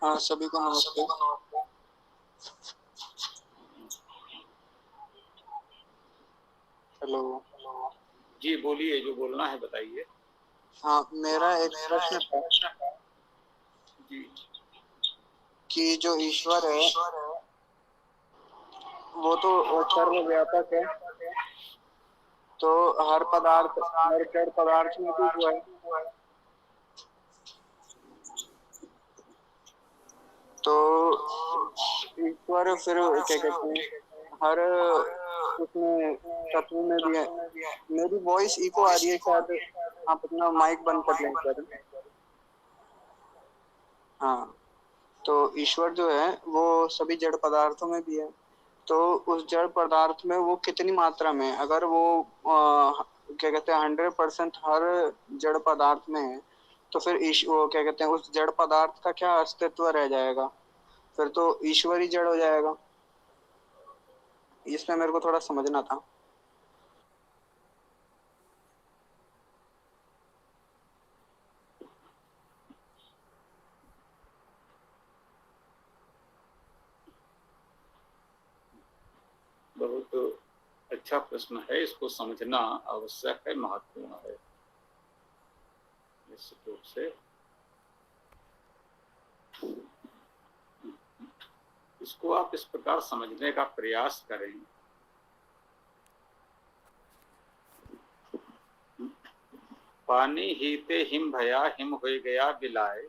हाँ, सभी को नमस्ते। हेलो। जी बोलिए, जो बोलना है बताइए। हाँ, मेरा एक प्रश्न था जी। कि जो ईश्वर है वो तो सर्वव्यापक है, तो हर जड़ पदार्थ में भी वो है। तो ईश्वर फिर क्या कहते हैं, हर उसमें तत्व में भी है। मेरी वॉइस इको आ रही है, शायद आप अपना माइक बंद कर लें एक बार। हाँ, तो ईश्वर जो है वो सभी जड़ पदार्थों में भी है। तो उस जड़ पदार्थ में वो कितनी मात्रा में, अगर वो क्या कहते हैं 100% हर जड़ पदार्थ में है, तो फिर वो क्या कहते हैं उस जड़ पदार्थ का क्या अस्तित्व रह जाएगा? फिर तो ईश्वर ही जड़ हो जाएगा। इसमें मेरे को थोड़ा समझना था। बहुत अच्छा प्रश्न है, इसको समझना आवश्यक है, महत्वपूर्ण है निश्चित रूप से। इसको आप इस प्रकार समझने का प्रयास करें। पानी हीते हिम भया, हिम हो गया बिलाए,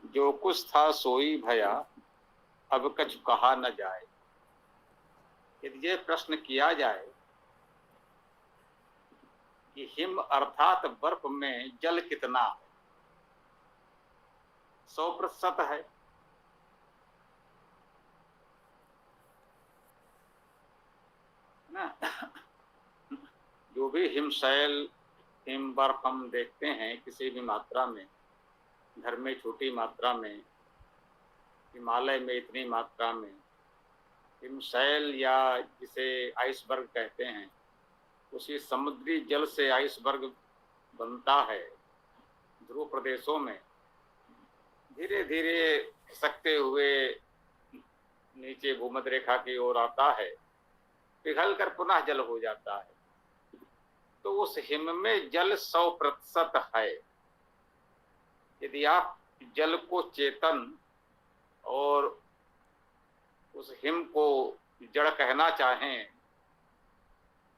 जो कुछ था सोई भया, अब कछु कहा न जाए। यदि ये प्रश्न किया जाए कि हिम अर्थात बर्फ में जल कितना है, 100% है ना। जो भी हिमशैल, हिम बर्फ हम देखते हैं किसी भी मात्रा में, घर में छोटी मात्रा में, हिमालय में इतनी मात्रा में, हिमशैल या जिसे आइसबर्ग कहते हैं, उसी समुद्री जल से आइसबर्ग बनता है। ध्रुव प्रदेशों में धीरे धीरे खिसकते हुए नीचे भूमध्य रेखा की ओर आता है, पिघल कर पुनः जल हो जाता है। तो उस हिम में जल 100% है। यदि आप जल को चेतन और उस हिम को जड़ कहना चाहें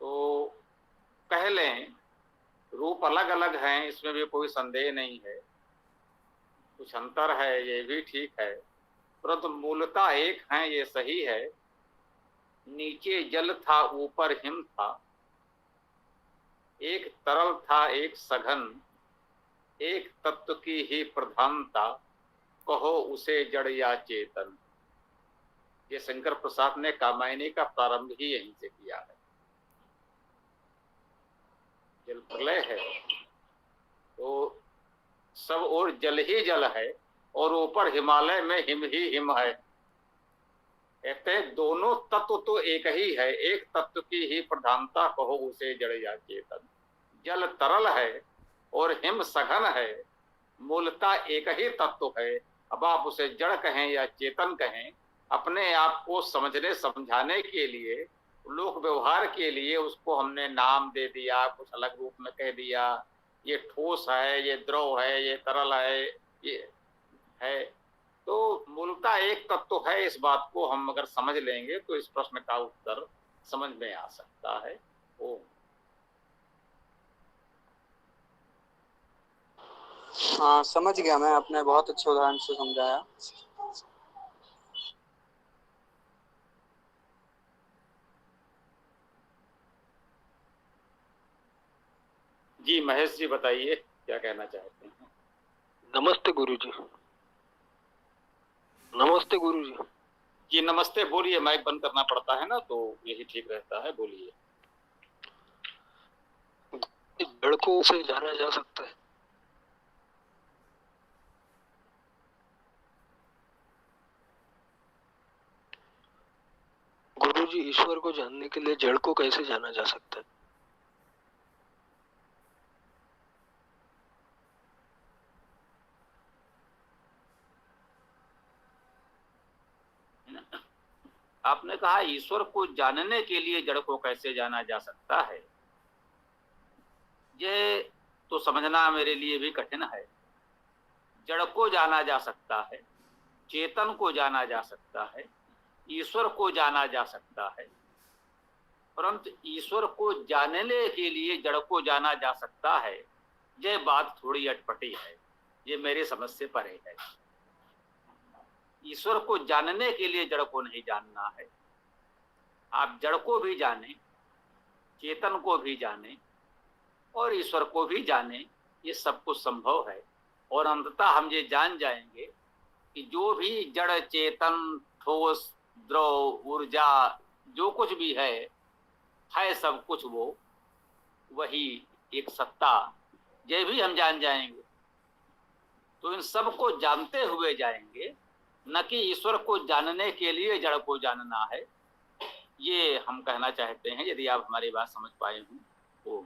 तो कह लें। रूप अलग अलग हैं, इसमें भी कोई संदेह नहीं है, कुछ अंतर है ये भी ठीक है, परंतु मूलतः एक है, ये सही है। नीचे जल था, ऊपर हिम था, एक तरल था एक सघन, एक तत्व की ही प्रधानता, कहो उसे जड़ या चेतन। ये शंकर प्रसाद ने कामायनी का प्रारंभ ही यहीं से किया है। जल प्रलय है तो सब और जल ही जल है, और ऊपर हिमालय में हिम ही हिम है। कहते हैं दोनों तत्व तो एक ही है, एक तत्व की ही प्रधानता, कहो उसे जड़ या चेतन। जल तरल है और हिम सघन है, मूलतः एक ही तत्व है। अब आप उसे जड़ कहें या चेतन कहें, अपने आप को समझने समझाने के लिए, लोक व्यवहार के लिए उसको हमने नाम दे दिया, कुछ अलग रूप में कह दिया। ये ठोस है, ये द्रव है, ये तरल है, ये है। तो मूलतः एक तत्व है। इस बात को हम अगर समझ लेंगे तो इस प्रश्न का उत्तर समझ में आ सकता है। ओ हाँ, समझ गया मैं, आपने बहुत अच्छे उदाहरण से समझाया। जी महेश जी बताइए, क्या कहना चाहते हैं। नमस्ते गुरुजी। नमस्ते गुरुजी। जी नमस्ते, बोलिए। माइक बंद करना पड़ता है ना, तो यही ठीक रहता है, बोलिए। जड़ को से जाना जा सकता है। गुरुजी, ईश्वर को जानने के लिए जड़ को कैसे जाना जा सकता है? आपने कहा ईश्वर को जानने के लिए जड़ को कैसे जाना जा सकता है, ये तो समझना मेरे लिए भी कठिन है। जड़ को जाना जा सकता है, चेतन को जाना जा सकता है, ईश्वर को जाना जा सकता है, परंतु ईश्वर को जानने के लिए जड़ को जाना जा सकता है, ये बात थोड़ी अटपटी है, ये मेरी समझ से परे है। ईश्वर को जानने के लिए जड़ को नहीं जानना है। आप जड़ को भी जाने, चेतन को भी जाने और ईश्वर को भी जाने, ये सब कुछ संभव है। और अंततः हम ये जान जाएंगे कि जो भी जड़ चेतन ठोस द्रव ऊर्जा जो कुछ भी है सब कुछ वो वही एक सत्ता, ये भी हम जान जाएंगे। तो इन सब को जानते हुए जाएंगे, न कि ईश्वर को जानने के लिए जड़ को जानना है, ये हम कहना चाहते हैं। यदि आप हमारी बात समझ पाए हों तो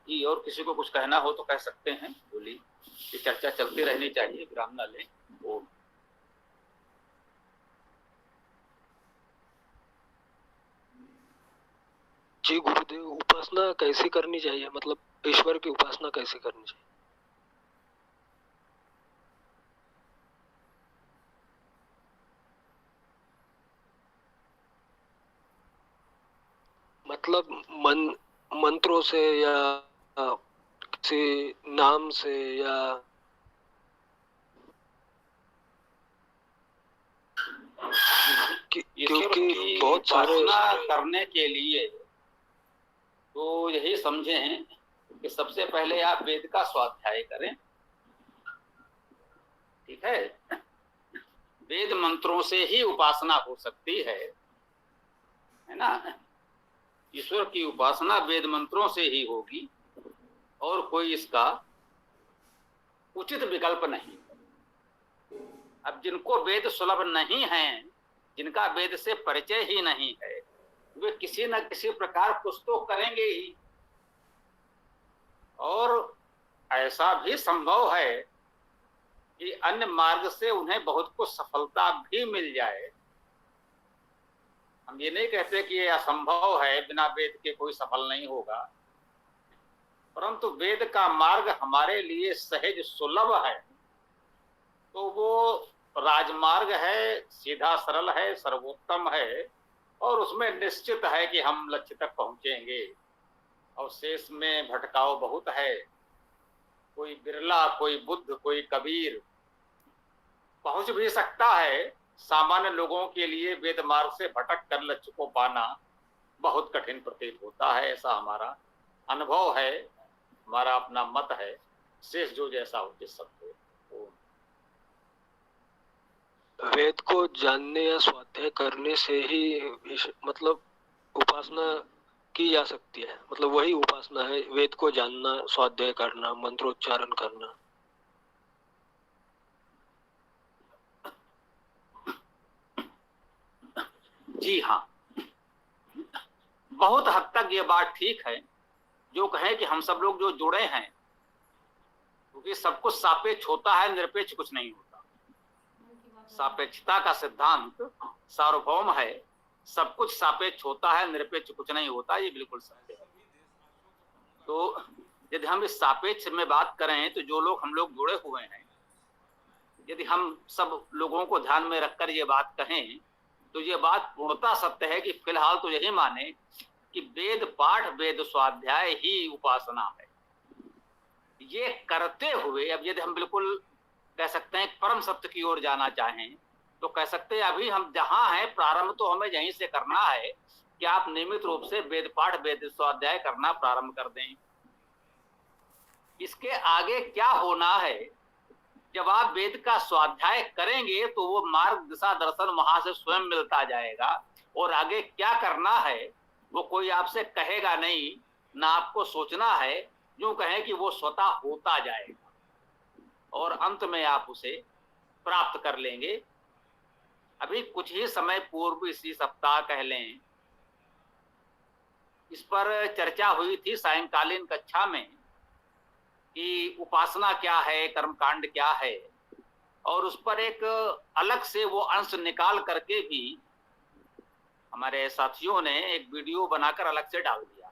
जी। और किसी को कुछ कहना हो तो कह सकते हैं, बोलिए। ये चर्चा चलती रहनी चाहिए, विराम ना लें। ओम। जी गुरुदेव, उपासना कैसे करनी चाहिए, मतलब ईश्वर की उपासना कैसे करनी चाहिए? मतलब मंत्रों से या किसी नाम से या क्योंकि बहुत सारे करने के लिए तो यही समझें कि सबसे पहले आप वेद का स्वाध्याय करें, ठीक है। वेद मंत्रों से ही उपासना हो सकती है ना। ईश्वर की उपासना वेद मंत्रों से ही होगी और कोई इसका उचित विकल्प नहीं। अब जिनको वेद सुलभ नहीं है, जिनका वेद से परिचय ही नहीं है, वे किसी न किसी प्रकार कुछ तो करेंगे ही। और ऐसा भी संभव है कि अन्य मार्ग से उन्हें बहुत कुछ सफलता भी मिल जाए। हम ये नहीं कहते कि ये असंभव है, बिना वेद के कोई सफल नहीं होगा, परंतु वेद का मार्ग हमारे लिए सहज सुलभ है, तो वो राजमार्ग है, सीधा सरल है, सर्वोत्तम है, और उसमें निश्चित है कि हम लक्ष्य तक पहुंचेंगे। और शेष में भटकाव बहुत है। कोई बिरला, कोई बुद्ध, कोई कबीर पहुंच भी सकता है। सामान्य लोगों के लिए वेद मार्ग से भटक कर लक्ष्य को पाना बहुत कठिन प्रतीत होता है, ऐसा हमारा अनुभव है, हमारा अपना मत है। शेष जो जैसा हो जिस सब हो। वेद को जानने या स्वाध्याय करने से ही मतलब उपासना की जा सकती है, मतलब वही उपासना है, वेद को जानना, स्वाध्याय करना, मंत्रोच्चारण करना। जी हाँ, बहुत हद तक ये बात ठीक है जो कहें कि हम सब लोग जो जुड़े हैं, क्योंकि सब कुछ सापेक्ष होता है, निरपेक्ष कुछ नहीं होता। सापेक्षता का सिद्धांत सार्वभौम है, सब कुछ सापेक्ष होता है, निरपेक्ष कुछ नहीं होता, ये बिल्कुल सत्य है। तो यदि हम इस सापेक्ष में बात करें तो जो लोग हम लोग जुड़े हुए हैं, यदि हम सब लोगों को ध्यान में रखकर ये बात कहें तो ये बात पूर्णतः सत्य है कि फिलहाल तो यही माने कि वेद पाठ, वेद स्वाध्याय ही उपासना है। ये करते हुए अब यदि हम बिल्कुल कह सकते हैं परम सत्य की ओर जाना चाहें तो कह सकते हैं अभी हम जहां हैं, प्रारंभ तो हमें यहीं से करना है कि आप नियमित रूप से वेद पाठ, वेद स्वाध्याय करना प्रारंभ कर दें। इसके आगे क्या होना है, जब आप वेद का स्वाध्याय करेंगे तो वो मार्ग, दिशा, दर्शन वहां से स्वयं मिलता जाएगा। और आगे क्या करना है वो कोई आपसे कहेगा नहीं, ना आपको सोचना है, यूं कहें कि वो स्वतः होता जाएगा और अंत में आप उसे प्राप्त कर लेंगे। अभी कुछ ही समय पूर्व, इसी सप्ताह कह लें, इस पर चर्चा हुई थी सायंकालीन कक्षा में कि उपासना क्या है, कर्मकांड क्या है, और उस पर एक अलग से वो अंश निकाल करके भी हमारे साथियों ने एक वीडियो बनाकर अलग से डाल दिया।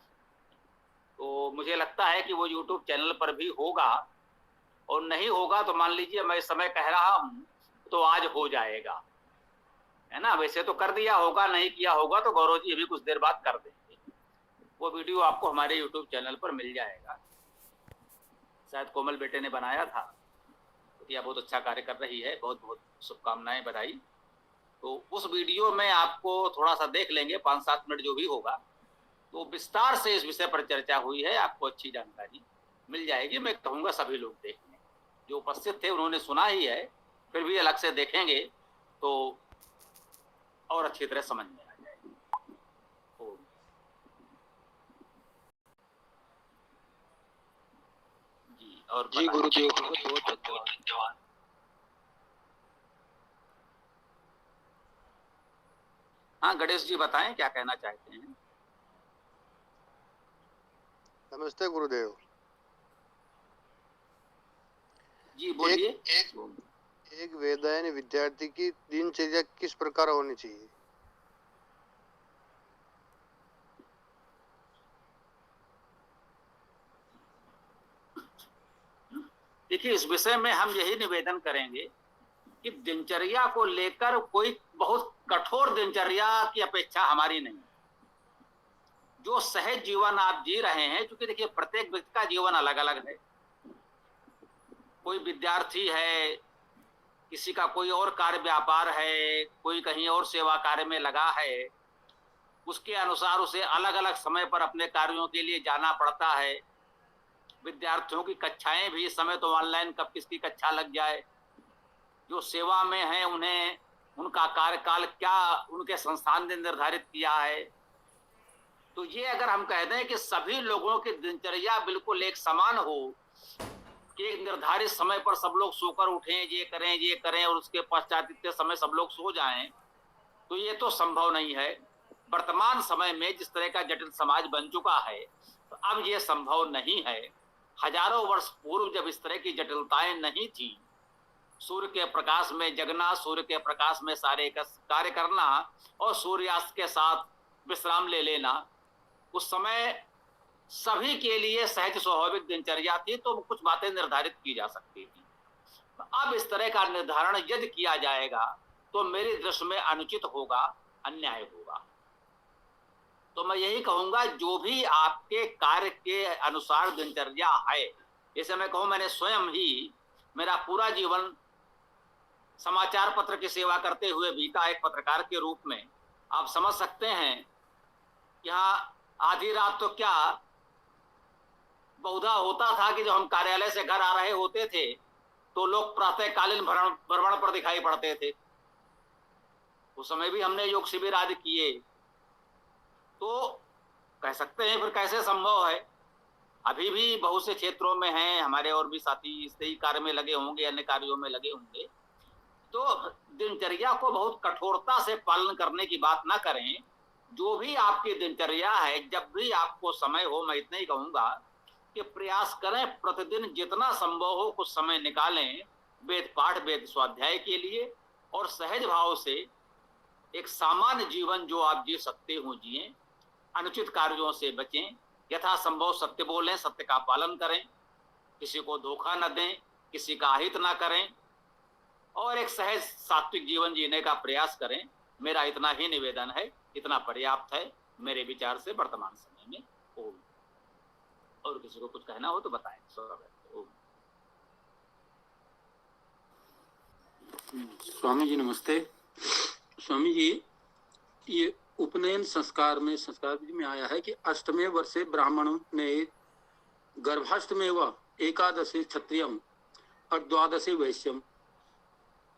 तो मुझे लगता है कि वो YouTube चैनल पर भी होगा, और नहीं होगा तो मान लीजिए मैं इस समय कह रहा हूं तो आज हो जाएगा, है ना। वैसे तो कर दिया होगा, नहीं किया होगा तो गौरव जी अभी कुछ देर बाद कर देंगे। वो वीडियो आपको हमारे YouTube चैनल पर मिल जाएगा। शायद कोमल बेटे ने बनाया था, तो बहुत अच्छा कार्य कर रही है, बहुत बहुत शुभकामनाएं, बधाई। तो उस वीडियो में आपको थोड़ा सा देख लेंगे, 5-7 मिनट जो भी होगा, तो विस्तार से इस विषय पर चर्चा हुई है, आपको अच्छी जानकारी मिल जाएगी। मैं कहूँगा सभी लोग देख लें, जो उपस्थित थे उन्होंने सुना ही है, फिर भी अलग से देखेंगे तो और अच्छी तरह समझ में आ जाएगी। जी, और जी गुरुदेव, बहुत बहुत धन्यवाद। हाँ गणेश जी बताएं क्या कहना चाहते हैं। नमस्ते गुरुदेव जी बोलिए। एक वेदायन विद्यार्थी की दिनचर्या किस प्रकार होनी चाहिए? देखिए, इस विषय में हम यही निवेदन करेंगे कि दिनचर्या को लेकर कोई बहुत कठोर दिनचर्या की अपेक्षा हमारी नहीं। जो सहज जीवन आप जी रहे हैं, क्योंकि देखिए प्रत्येक व्यक्ति का जीवन अलग अलग है। कोई विद्यार्थी है, किसी का कोई और कार्य व्यापार है, कोई कहीं और सेवा कार्य में लगा है, उसके अनुसार उसे अलग अलग समय पर अपने कार्यों के लिए जाना पड़ता है। विद्यार्थियों की कक्षाएं भी, इस समय तो ऑनलाइन कब किसकी कक्षा लग जाए। जो सेवा में है उन्हें उनका कार्यकाल क्या उनके संस्थान ने निर्धारित किया है। तो ये अगर हम कह दें कि सभी लोगों की दिनचर्या बिल्कुल एक समान हो कि एक निर्धारित समय पर सब लोग सोकर उठें, ये करें और उसके पश्चात इतने समय सब लोग सो जाएं, तो ये तो संभव नहीं है। वर्तमान समय में जिस तरह का जटिल समाज बन चुका है, तो अब ये संभव नहीं है। हजारों वर्ष पूर्व जब इस तरह की जटिलताएं नहीं थी, सूर्य के प्रकाश में जगना, सूर्य के प्रकाश में सारे कार्य करना और सूर्यास्त के साथ विश्राम ले लेना, उस समय सभी के लिए सहज स्वाभाविक दिनचर्या थी, तो कुछ बातें निर्धारित की जा सकती थी। अब इस तरह का निर्धारण यदि किया जाएगा तो मेरी दृष्टि में अनुचित होगा, अन्याय होगा। तो मैं यही कहूंगा, जो भी आपके कार्य के अनुसार दिनचर्या है, जैसे मैं कहूं मैंने स्वयं ही मेरा पूरा जीवन समाचार पत्र की सेवा करते हुए बीता, एक पत्रकार के रूप में। आप समझ सकते हैं यहाँ आधी रात तो क्या बहुधा होता था कि जब हम कार्यालय से घर आ रहे होते थे तो लोग प्रातःकालीन भ्रमण पर दिखाई पड़ते थे। उस समय भी हमने योग शिविर आदि किए। तो कह सकते हैं फिर कैसे संभव है। अभी भी बहुत से क्षेत्रों में हैं हमारे और भी साथी इस कार्य में लगे होंगे, अन्य कार्यों में लगे होंगे। तो दिनचर्या को बहुत कठोरता से पालन करने की बात ना करें। जो भी आपकी दिनचर्या है, जब भी आपको समय हो, मैं इतना ही कहूंगा कि प्रयास करें प्रतिदिन जितना संभव हो कुछ समय निकालें वेद पाठ, वेद स्वाध्याय के लिए, और सहज भाव से एक सामान्य जीवन जो आप जी सकते हो जिए। अनुचित कार्यों से बचें, यथासंभव सत्य बोलें, सत्य का पालन करें, किसी को धोखा न दें, किसी का अहित ना करें, और एक सहज सात्विक जीवन जीने का प्रयास करें। मेरा इतना ही निवेदन है, इतना पर्याप्त है मेरे विचार से वर्तमान समय में। ओम। और किसी को कुछ कहना हो तो बताएं। स्वामी जी नमस्ते। स्वामी जी, ये उपनयन संस्कार में आया है कि अष्टमे वर्षे ब्राह्मण ने गर्भाष्टमे व एकादशे क्षत्रियम और द्वादशे वैश्यम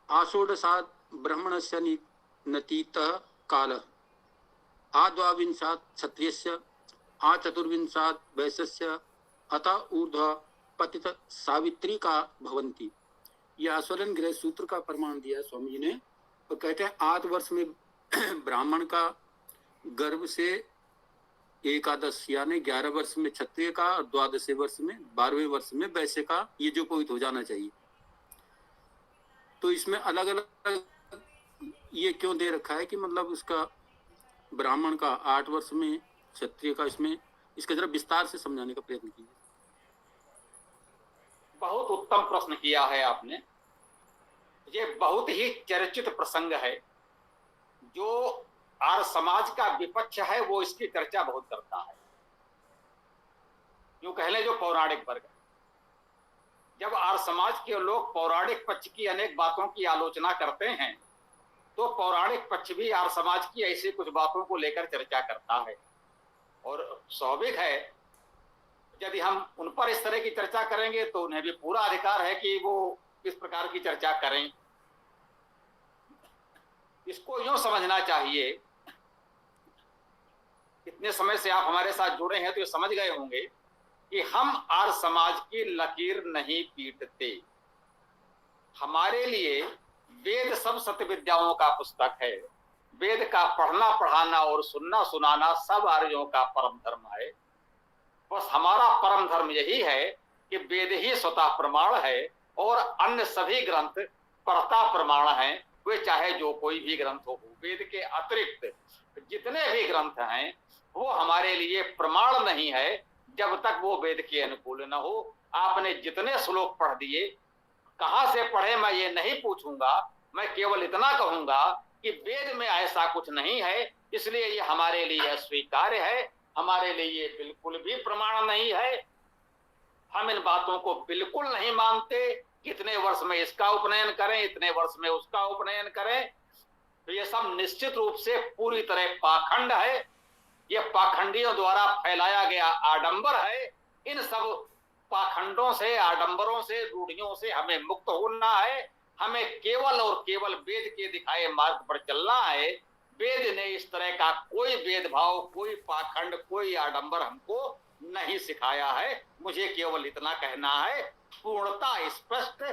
आषोडशात् ब्राह्मणस्य नतीतः कालः आद्वाविंशात् क्षत्रियस्य आचतुर्विंशात् वैश्यस्य अतः ऊर्ध्व पतित सावित्री का भवन्ति। यह आस्वादन गृह सूत्र का प्रमाण दिया स्वामी जी ने। कहते हैं 8 वर्ष में ब्राह्मण का गर्भ से एकादश यानी 11 वर्ष में क्षत्रिय का और 12वें वर्ष में 12वें वर्ष में वैश्य का ये जो पवित्र हो जाना चाहिए। तो इसमें अलग अलग ये क्यों दे रखा है कि मतलब उसका ब्राह्मण का 8 वर्ष में, क्षत्रिय का इसमें, इसका जरा विस्तार से समझाने का प्रयत्न कीजिए। बहुत उत्तम प्रश्न किया है आपने। ये बहुत ही चर्चित प्रसंग है। जो आर्य समाज का विपक्ष है वो इसकी चर्चा बहुत करता है। यूं कह लें जो पौराणिक वर्ग है, जब आर्य समाज के लोग पौराणिक पक्ष की अनेक बातों की आलोचना करते हैं तो पौराणिक पक्ष भी आर्य समाज की ऐसी कुछ बातों को लेकर चर्चा करता है। और स्वाभाविक है यदि हम उन पर इस तरह की चर्चा करेंगे तो उन्हें भी पूरा अधिकार है कि वो इस प्रकार की चर्चा करें। इसको यूं समझना चाहिए, इतने समय से आप हमारे साथ जुड़े हैं तो ये समझ गए होंगे कि हम आर्य समाज की लकीर नहीं पीटते। हमारे लिए वेद सब सत्य विद्याओं का पुस्तक है। वेद का पढ़ना पढ़ाना और सुनना सुनाना सब आर्यों का परम धर्म है। बस हमारा परम धर्म यही है कि वेद ही स्वतः प्रमाण है और अन्य सभी ग्रंथ परता प्रमाण हैं, वे चाहे जो कोई भी ग्रंथ हो। वेद के अतिरिक्त जितने भी ग्रंथ हैं वो हमारे लिए प्रमाण नहीं है जब तक वो वेद के अनुकूल न हो। आपने जितने श्लोक पढ़ दिए, कहां से पढ़े मैं ये नहीं पूछूंगा, मैं केवल इतना कहूंगा कि वेद में ऐसा कुछ नहीं है, इसलिए ये हमारे लिए अस्वीकार्य है, हमारे लिए ये बिल्कुल भी प्रमाण नहीं है। हम इन बातों को बिल्कुल नहीं मानते। कितने वर्ष में इसका उपनयन करें, इतने वर्ष में उसका उपनयन करें, तो ये सब निश्चित रूप से पूरी तरह पाखंड है। ये पाखंडियों द्वारा फैलाया गया आडंबर है। इन सब पाखंडों से, आडंबरों से, रूढ़ियों से हमें मुक्त होना है। हमें केवल और केवल वेद के दिखाए मार्ग पर चलना है। वेद ने इस तरह का कोई भेदभाव, कोई पाखंड, कोई आडंबर हमको नहीं सिखाया है। मुझे केवल इतना कहना है, पूर्णता स्पष्ट,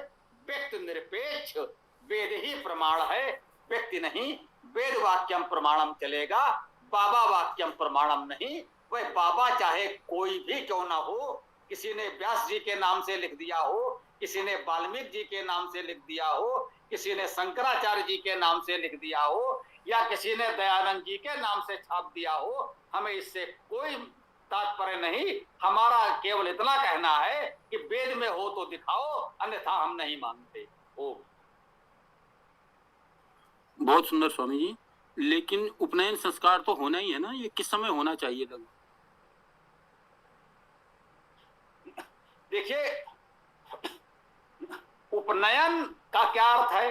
व्यक्ति निरपेक्ष, वेद ही प्रमाण है, व्यक्ति नहीं। वेद वाक्यम प्रमाणम चलेगा, बाबा वाक्यम प्रमाणम नहीं। वह बाबा चाहे कोई भी क्यों ना हो, किसी ने व्यास जी के नाम से लिख दिया हो, किसी ने वाल्मीकि जी के नाम से लिख दिया हो, किसी ने शंकराचार्य जी के नाम से लिख दिया हो, या किसी ने दयानंद जी के नाम से छाप दिया हो, हमें इससे कोई तात्पर्य नहीं। हमारा केवल इतना कहना है कि वेद में हो तो दिखाओ, अन्यथा हम नहीं मानते। ओ बहुत सुंदर स्वामी जी। लेकिन उपनयन संस्कार तो होना ही है ना, ये किस समय होना चाहिए लगभग? देखिए, उपनयन का क्या अर्थ है?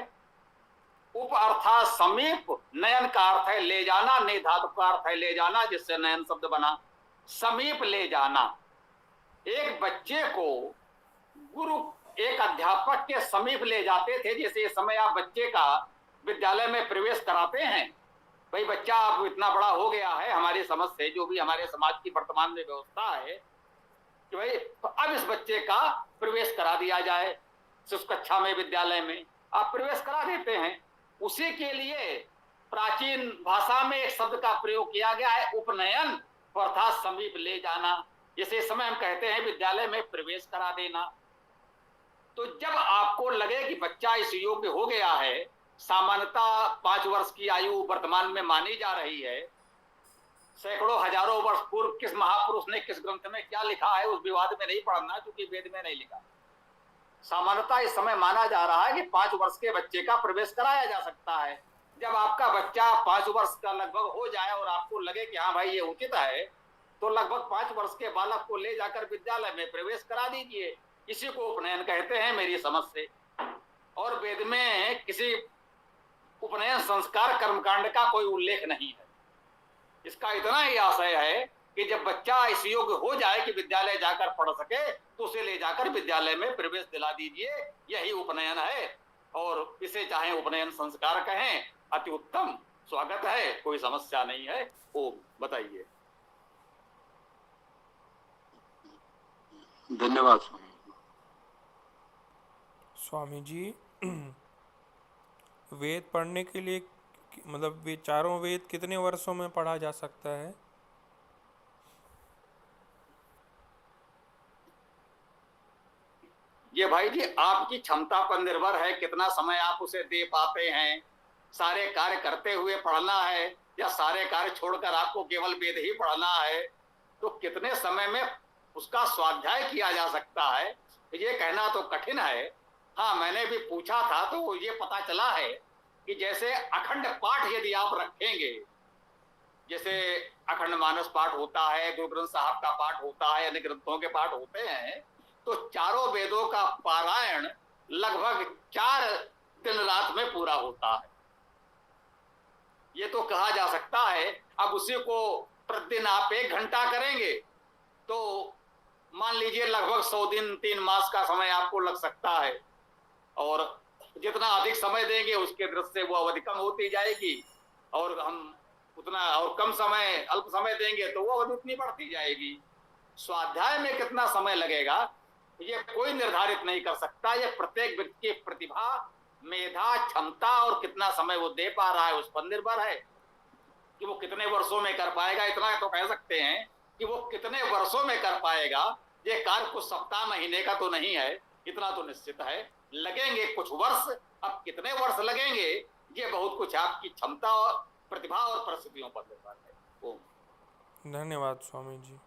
उप अर्थात समीप, नयन का अर्थ है ले जाना, ने धातु का अर्थ है ले जाना, जिससे नयन शब्द बना। समीप ले जाना। एक बच्चे को गुरु, एक अध्यापक के समीप ले जाते थे। जैसे इस समय आप बच्चे का विद्यालय में प्रवेश कराते हैं, भाई बच्चा अब इतना बड़ा हो गया है, हमारी समझ से, जो भी हमारे समाज की वर्तमान में व्यवस्था है कि भाई अब इस बच्चे का प्रवेश करा दिया जाए शिशु कक्षा में, विद्यालय में आप प्रवेश करा देते हैं। उसी के लिए प्राचीन भाषा में एक शब्द का प्रयोग किया गया है, उपनयन, अर्थात समीप ले जाना। जैसे इस समय हम कहते हैं विद्यालय में प्रवेश करा देना। तो जब आपको लगे कि बच्चा इस योग्य हो गया है, सामान्यतः 5 वर्ष की आयु वर्तमान में मानी जा रही है। सैकड़ों हजारों वर्ष पूर्व किस महापुरुष ने किस ग्रंथ में क्या लिखा है उस विवाद में नहीं पढ़ना, क्योंकि वेद में नहीं लिखा। सामान्यतः इस समय माना जा रहा है कि 5 वर्ष के बच्चे का प्रवेश कराया जा सकता है। जब आपका बच्चा 5 वर्ष का लगभग हो जाए और आपको लगे कि हाँ भाई ये उचित है, तो लगभग 5 वर्ष के बालक को ले जाकर विद्यालय में प्रवेश करा दीजिए। इसी को उपनयन कहते हैं मेरी समझ से। और वेद में किसी उपनयन संस्कार कर्मकांड का कोई उल्लेख नहीं है। इसका इतना ही आशय है कि जब बच्चा इस योग्य हो जाए कि विद्यालय जाकर पढ़ सके, तो उसे ले जाकर विद्यालय में प्रवेश दिला दीजिए। यही उपनयन है। और इसे चाहे उपनयन संस्कार कहें, अति उत्तम, स्वागत है, कोई समस्या नहीं है। ओ बताइए। धन्यवाद स्वामी जी। वेद पढ़ने के लिए मतलब वे चारों वेद कितने वर्षों में पढ़ा जा सकता है? ये भाई जी आपकी क्षमता पर निर्भर है, कितना समय आप उसे दे पाते हैं। सारे कार्य करते हुए पढ़ना है या सारे कार्य छोड़कर आपको केवल वेद ही पढ़ना है, तो कितने समय में उसका स्वाध्याय किया जा सकता है, ये कहना तो कठिन है। हाँ, मैंने भी पूछा था तो ये पता चला है कि जैसे अखंड पाठ यदि आप रखेंगे, जैसे अखंड मानस पाठ होता है, गुरु ग्रंथ साहब का पाठ होता है, अन्य ग्रंथों के पाठ होते हैं, तो चारों वेदों का पारायण लगभग 4 दिन रात में पूरा होता है। ये तो कहा जा सकता है। अब उसी को प्रतिदिन आप 1 घंटा करेंगे तो मान लीजिए लगभग 100 दिन 3 मास का समय आपको लग सकता है, और जितना अधिक समय देंगे उसके दृष्टि से वो अवधि कम होती जाएगी, और हम उतना और कम समय अल्प समय देंगे तो वो अवधि उतनी बढ़ती जाएगी। स्वाध्याय में कितना समय लगेगा ये कोई निर्धारित नहीं कर सकता। ये प्रत्येक व्यक्ति की प्रतिभा, मेधा, क्षमता और कितना समय वो दे पा रहा है उस पर निर्भर है कि वो कितने वर्षों में कर पाएगा। इतना तो कह सकते हैं कि वो कितने वर्षों में कर पाएगा। ये कार्य कुछ सप्ताह महीने का तो नहीं है, इतना तो निश्चित है, लगेंगे कुछ वर्ष। अब कितने वर्ष लगेंगे ये बहुत कुछ आपकी क्षमता और प्रतिभा और परिस्थितियों पर निर्भर है। ओम। धन्यवाद स्वामी जी।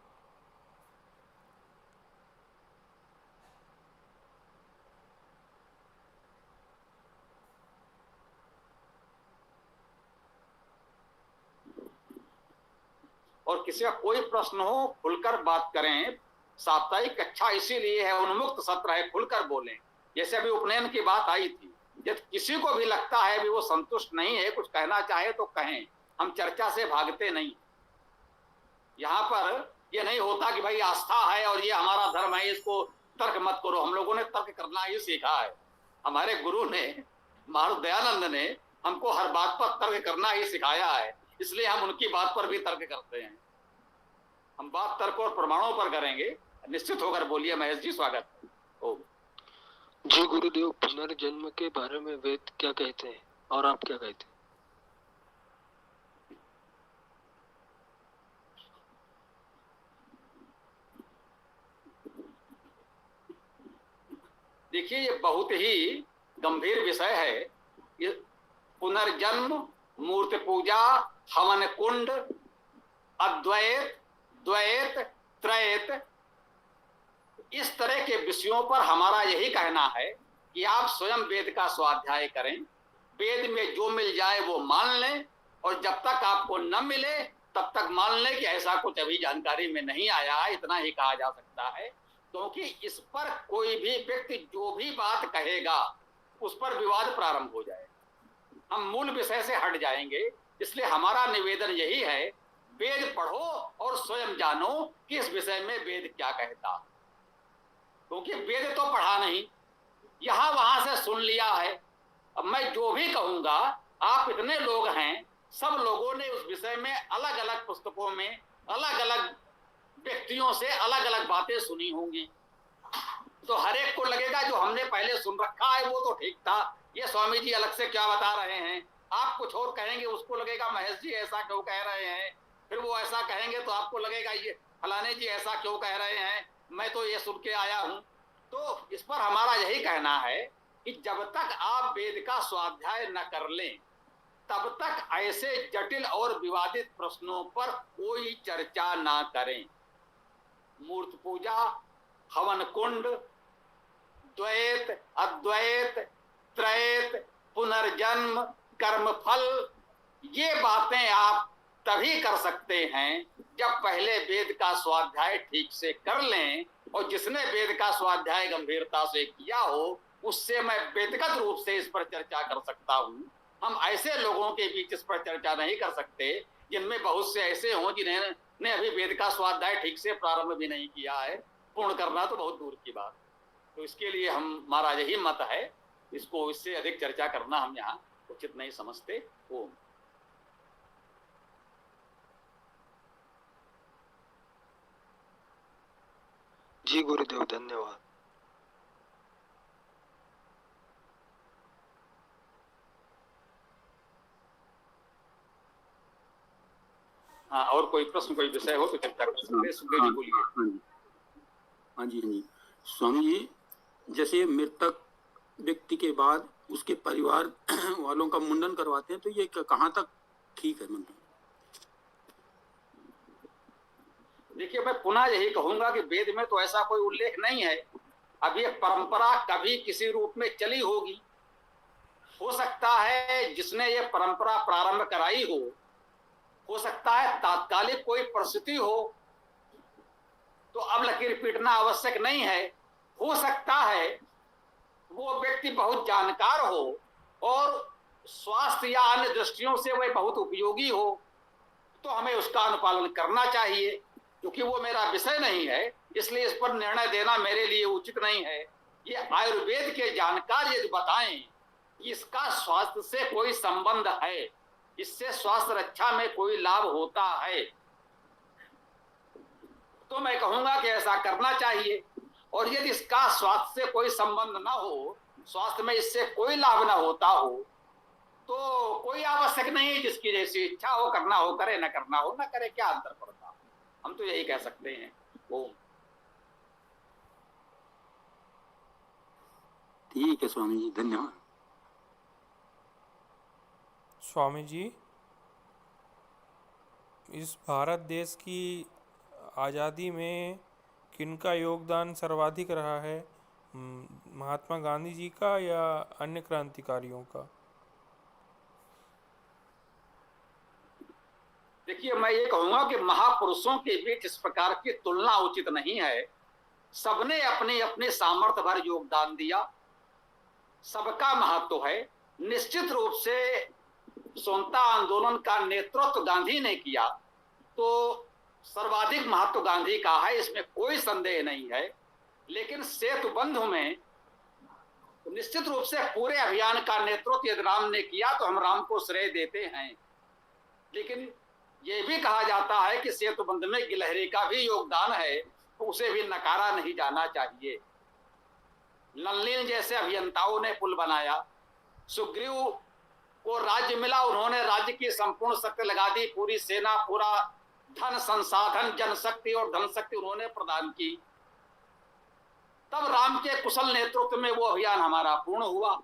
और किसी का कोई प्रश्न हो खुलकर बात करें। साप्ताहिक कक्षा इसीलिए है, उन्मुक्त सत्र है, खुलकर बोलें। जैसे अभी उपनयन की बात आई थी, यदि किसी को भी लगता है भी वो संतुष्ट नहीं है, कुछ कहना चाहे तो कहें, हम चर्चा से भागते नहीं। यहाँ पर ये नहीं होता कि भाई आस्था है और ये हमारा धर्म है, इसको तर्क मत करो। हम लोगों ने तर्क करना ही सीखा है। हमारे गुरु ने, महाराज दयानंद ने हमको हर बात पर तर्क करना ही सिखाया है, इसलिए हम उनकी बात पर भी तर्क करते हैं। हम बात तर्क और प्रमाणों पर करेंगे। निश्चित होकर बोलिए महेश जी, स्वागत है। ओम। जी गुरुदेव, पुनर्जन्म के बारे में वेद क्या कहते हैं और आप क्या कहते हैं? देखिए ये बहुत ही गंभीर विषय है। ये पुनर्जन्म, मूर्ति पूजा, हवन कुंड, अद्वैत, द्वैत, त्रैत, इस तरह के विषयों पर हमारा यही कहना है कि आप स्वयं वेद का स्वाध्याय करें। वेद में जो मिल जाए वो मान लें, और जब तक आपको न मिले तब तक मान लें कि ऐसा कुछ अभी जानकारी में नहीं आया है, इतना ही कहा जा सकता है। क्योंकि इस पर कोई भी व्यक्ति जो भी बात कहेगा उस पर विवाद प्रारंभ हो जाएगा, हम मूल विषय से हट जाएंगे। इसलिए हमारा निवेदन यही है, वेद पढ़ो और स्वयं जानो कि इस विषय में वेद क्या कहता। क्योंकि वेद तो पढ़ा नहीं, यहां वहां से सुन लिया है। अब मैं जो भी कहूंगा, आप इतने लोग हैं, सब लोगों ने उस विषय में अलग अलग पुस्तकों में अलग अलग व्यक्तियों से अलग अलग बातें सुनी होंगी, तो हर एक को लगेगा जो हमने पहले सुन रखा है वो तो ठीक था, ये स्वामी जी अलग से क्या बता रहे हैं। आप कुछ और कहेंगे, उसको लगेगा महेश जी ऐसा क्यों कह रहे हैं। फिर वो ऐसा कहेंगे तो आपको लगेगा ये फलाने जी ऐसा क्यों कह रहे हैं, मैं तो ये सुन के आया हूं। तो इस पर हमारा यही कहना है कि जब तक आप वेद का स्वाध्याय न कर लें तब तक ऐसे जटिल और विवादित प्रश्नों पर कोई चर्चा ना करें। मूर्ति पूजा, हवन कुंड, द्वैत, अद्वैत, त्रैत, पुनर्जन्म, कर्मफल, ये बातें आप तभी कर सकते हैं जब पहले वेद का स्वाध्याय ठीक से कर लें, और जिसने वेद का स्वाध्याय गंभीरता से किया हो उससे मैं व्यक्तिगत रूप से इस पर चर्चा कर सकता हूं। हम ऐसे लोगों के बीच इस पर चर्चा नहीं कर सकते जिनमें बहुत से ऐसे हों जिन्होंने अभी वेद का स्वाध्याय ठीक से प्रारंभ भी नहीं किया है, पूर्ण करना तो बहुत दूर की बात। तो इसके लिए हमारा यही मत है, इसको इससे अधिक चर्चा करना हम यहाँ उचित नहीं समझते। ओम। जी गुरुदेव, धन्यवाद। हाँ, और कोई प्रश्न, कोई विषय हो तो चर्चा कर सकते हैं। सुखदेव जी बोलिए। हाँ जी स्वामी जी, जैसे मृतक व्यक्ति के बाद उसके परिवार वालों का मुंडन करवाते हैं, तो ये कहाँ तक ठीक है? मतलब देखिए, मैं पुनः यही कहूंगा कि वेद में तो ऐसा कोई उल्लेख नहीं है। अब ये परंपरा कभी किसी रूप में चली होगी, हो सकता है जिसने ये परंपरा प्रारंभ कराई हो सकता है तात्कालिक कोई परिस्थिति हो, तो अब लकीर पीटना आवश्यक नहीं है। हो सकता है वो व्यक्ति बहुत जानकार हो और स्वास्थ्य या अन्य दृष्टियों से वह बहुत उपयोगी हो, तो हमें उसका अनुपालन करना चाहिए। क्योंकि वो मेरा विषय नहीं है, इसलिए इस पर निर्णय देना मेरे लिए उचित नहीं है। ये आयुर्वेद के जानकार यदि बताएं कि इसका स्वास्थ्य से कोई संबंध है, इससे स्वास्थ्य रक्षा में कोई लाभ होता है, तो मैं कहूंगा कि ऐसा करना चाहिए। और यदि इसका स्वास्थ्य से कोई संबंध ना हो, स्वास्थ्य में इससे कोई लाभ ना होता हो, तो कोई आवश्यक नहीं है। जिसकी जैसी इच्छा हो, करना हो करे, न करना हो न करे, क्या अंतर पड़ता। हम तो यही कह सकते हैं। ओम। ठीक है स्वामी जी, धन्यवाद। स्वामी जी, इस भारत देश की आज़ादी में किनका योगदान सर्वाधिक रहा है? महात्मा गांधी जी का या अन्य क्रांतिकारियों का? देखिए, मैं ये कहूंगा कि महापुरुषों के बीच इस प्रकार की तुलना उचित नहीं है। सबने अपने अपने सामर्थ्य भर योगदान दिया, सबका महत्व है। निश्चित रूप से स्वतंत्रता आंदोलन का नेतृत्व गांधी ने किया, तो सर्वाधिक महत्व गांधी का है, इसमें कोई संदेह नहीं है। लेकिन सेतु बंधु में निश्चित रूप से पूरे अभियान का नेतृत्व यदि राम ने किया तो हम राम को श्रेय देते हैं। लेकिन यह भी कहा जाता है कि सेतु बंध में गिलहरी का भी योगदान है, तो उसे भी नकारा नहीं जाना चाहिए। नलिन जैसे अभियंताओं ने पुल बनाया, सुग्रीव को राज्य मिला, उन्होंने राज्य की संपूर्ण शक्ति लगा दी, पूरी सेना, पूरा धन संसाधन, जनशक्ति और धन शक्ति उन्होंने प्रदान की। तब राम के कुशल नेतृत्व में वो अभियान हमारा पूर्ण हुआ।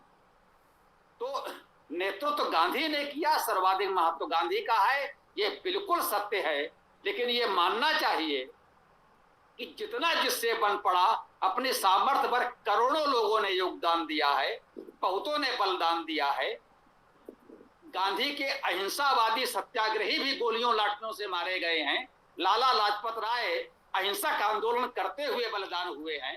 तो नेतृत्व गांधी ने किया, सर्वाधिक महत्व गांधी का है, ये बिल्कुल सत्य है। लेकिन ये मानना चाहिए कि जितना जिससे बन पड़ा, अपने सामर्थ्य पर करोड़ों लोगों ने योगदान दिया है, बहुतों ने बलिदान दिया है। गांधी के अहिंसावादी सत्याग्रही भी गोलियों लाठियों से मारे गए हैं। लाला लाजपत राय अहिंसक आंदोलन करते हुए बलिदान हुए हैं।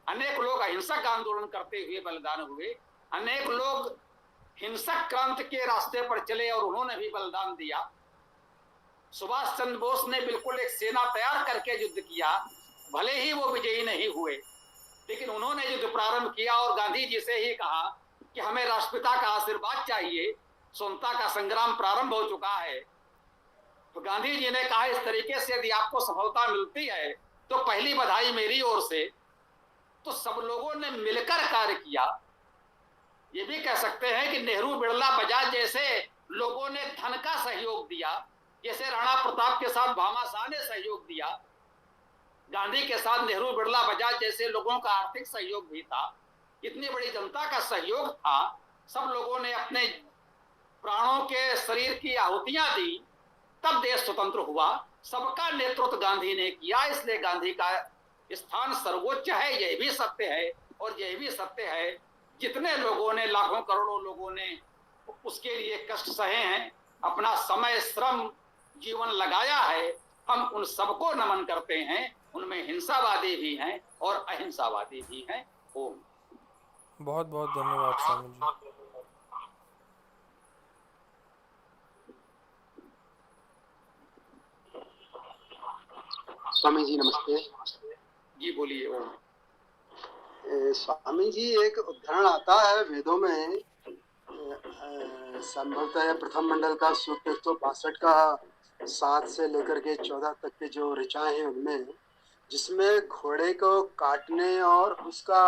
अनेक लोग अहिंसक आंदोलन करते हुए बलिदान हुए। अनेक लोग हिंसक क्रांति के रास्ते पर चले और उन्होंने भी बलिदान दिया। सुभाष चंद्र बोस ने बिल्कुल एक सेना तैयार करके युद्ध किया, भले ही वो विजयी नहीं हुए, लेकिन उन्होंने युद्ध प्रारंभ किया और गांधी जी से ही कहा कि हमें राष्ट्रपिता का आशीर्वाद चाहिए, स्वतंत्रता का संग्राम प्रारंभ हो चुका है। तो गांधी जी ने कहा, इस तरीके से यदि आपको सफलता मिलती है तो पहली बधाई मेरी ओर से। तो सब लोगों ने मिलकर कार्य किया। ये भी कह सकते हैं कि नेहरू, बिरला, बजाज जैसे लोगों ने धन का सहयोग दिया, जैसे राणा प्रताप के साथ भामाशाह ने सहयोग दिया। गांधी के साथ नेहरू, बिरला, बजाज जैसे लोगों का आर्थिक सहयोग भी था। इतनी बड़ी जनता का सहयोग था। सब लोगों ने अपने प्राणों के शरीर की आहुतियां दी, तब देश स्वतंत्र हुआ। सबका नेतृत्व गांधी ने किया, इसलिए गांधी का स्थान सर्वोच्च है। यह भी सत्य है। और यह भी सत्य है, जितने लोगों ने, लाखों करोड़ों लोगों ने उसके लिए कष्ट सहे हैं, अपना समय, श्रम, जीवन लगाया है, हम उन सबको नमन करते हैं। उनमें हिंसावादी भी हैं और अहिंसावादी भी हैं। ओम। बहुत बहुत धन्यवाद स्वामी जी। स्वामी जी नमस्ते। जी बोलिए। ओम। स्वामी जी, एक उदाहरण आता है वेदों में, संभवतः प्रथम मंडल का सूत्र 162 का 7 से लेकर के 14 तक के जो ऋचाएं हैं उनमें, जिसमें घोड़े को काटने और उसका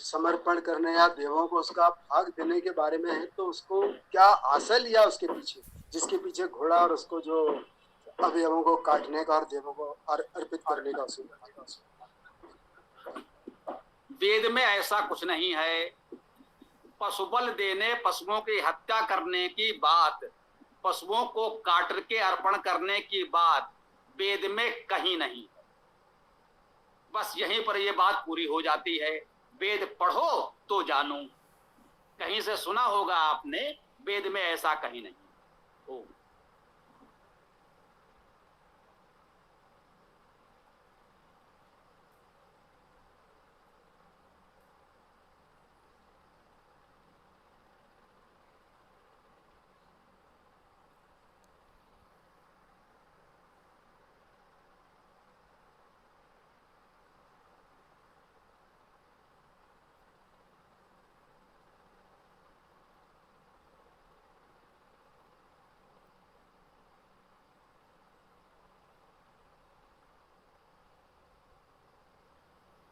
समर्पण करने या देवों को उसका भाग देने के बारे में है। तो उसको क्या आशय लिया उसके पीछे? जिसके पीछे घोड़ा और उसको जो अवयवों को काटने का और देवों को अर्पित करने का उसी वेद में ऐसा कुछ नहीं है। पशुबल देने, पशुओं की हत्या करने की बात, पशुओं को काट के अर्पण करने की बात वेद में कहीं नहीं है। बस यहीं पर यह बात पूरी हो जाती है। वेद पढ़ो तो जानो। कहीं से सुना होगा आपने, वेद में ऐसा कहीं नहीं। ओ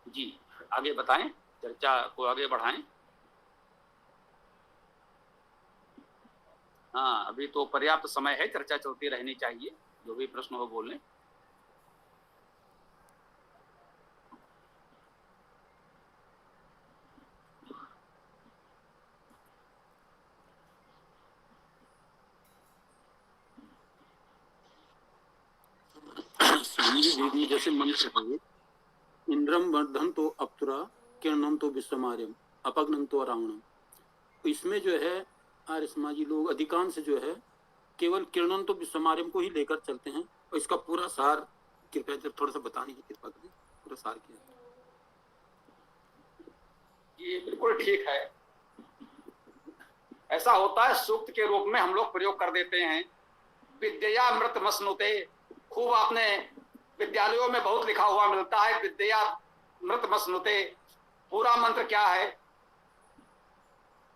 जी, आगे बताएं, चर्चा को आगे बढ़ाएं। हाँ, अभी तो पर्याप्त समय है, चर्चा चलती रहनी चाहिए। जो भी प्रश्न हो बोल लें। स्वामी जी वेदी जैसे मंत्र है, इंद्रम वर्धन तो अप्सरा, किरणम तो विश्वमार्यम, अपग्नम तो रावणम। तो इसमें जो है आर्य समाजी लोग अधिकांश जो है केवल किरणम तो विश्वमार्यम को ही लेकर चलते हैं। और इसका पूरा सार कृपया जब थोड़ा सा बताने की कृपा करें, पूरा सार क्या है। ये बिल्कुल ठीक है। ऐसा होता है, सूक्त के रूप में हम लोग प्रयोग कर देते हैं। विद्या मृत मसनुते, खूब आपने विद्यालयों में बहुत लिखा हुआ मिलता है, विद्या मृत मसनुते। पूरा मंत्र क्या है?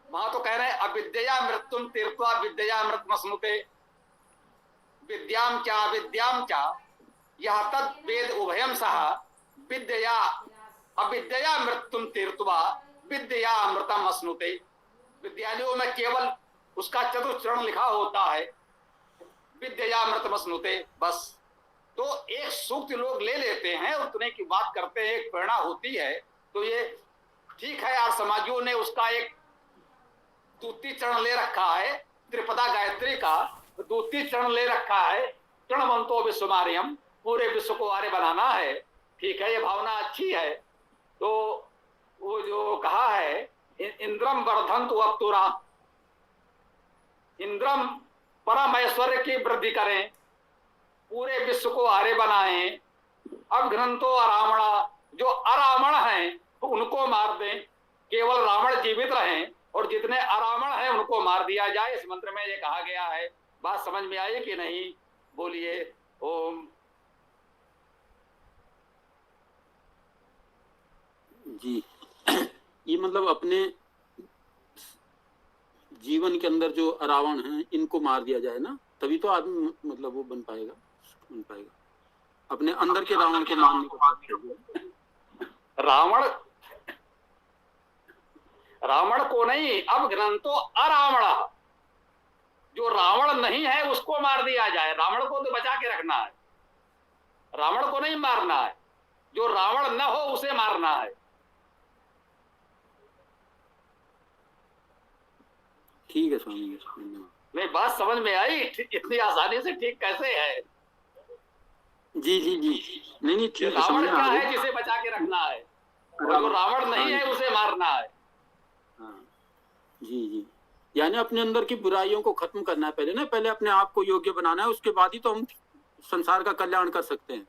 वहां तो कह रहे हैं अविद्या मृत्युम तीर्थवा विद्या मृत मसनुते। विद्याम क्या यह तद वेद उभयम सह विद्या अविद्या मृत्युम तीर्थवा विद्या अमृतम अश्नुते। विद्यालयों में केवल उसका चतुर्चरण लिखा होता है, विद्या अमृतम अश्नुते, बस। तो एक सूक्त लोग ले लेते हैं, उतने की बात करते हैं, एक प्रेरणा होती है। तो ये ठीक है यार, समाजियों ने उसका एक द्वितीय चरण ले रखा है, त्रिपदा गायत्री का द्वितीय चरण ले रखा है। तृणवंतो विश्वमार्यम, पूरे विश्व को आर्य बनाना है। ठीक है, ये भावना अच्छी है। तो वो जो कहा है इंद्रम वर्धन्तु अप्सुरा, इंद्रम परम ऐश्वर्य की वृद्धि करें, पूरे विश्व को आर्य बनाएं। अब ग्रंथो अरावणा, जो अरावण हैं तो उनको मार दें, केवल रावण जीवित रहें और जितने अरावण हैं उनको मार दिया जाए। इस मंत्र में ये कहा गया है। बात समझ में आई कि नहीं? बोलिए ओम। जी, ये मतलब अपने जीवन के अंदर जो रावण हैं इनको मार दिया जाए ना, तभी तो आदमी मतलब वो बन पाएगा। अपने अंदर के रावण को मारने को, रावण को नहीं, अब ग्रंथो अरावण, जो रावण नहीं है उसको मार दिया जाए। रावण को तो बचा के रखना है, रावण को नहीं मारना है। जो रावण न हो उसे मारना है। ठीक है स्वामी जी, नहीं बात समझ में आई? इतनी आसानी से ठीक कैसे है? जी जी जी, नहीं ठीक है। रावण क्या है जिसे बचा के रखना है, और जो रावण नहीं है उसे मारना है। हाँ जी जी, यानी अपने अंदर की बुराइयों को खत्म करना है पहले ना, पहले अपने आप को योग्य बनाना है, उसके बाद ही तो हम संसार का कल्याण कर सकते हैं।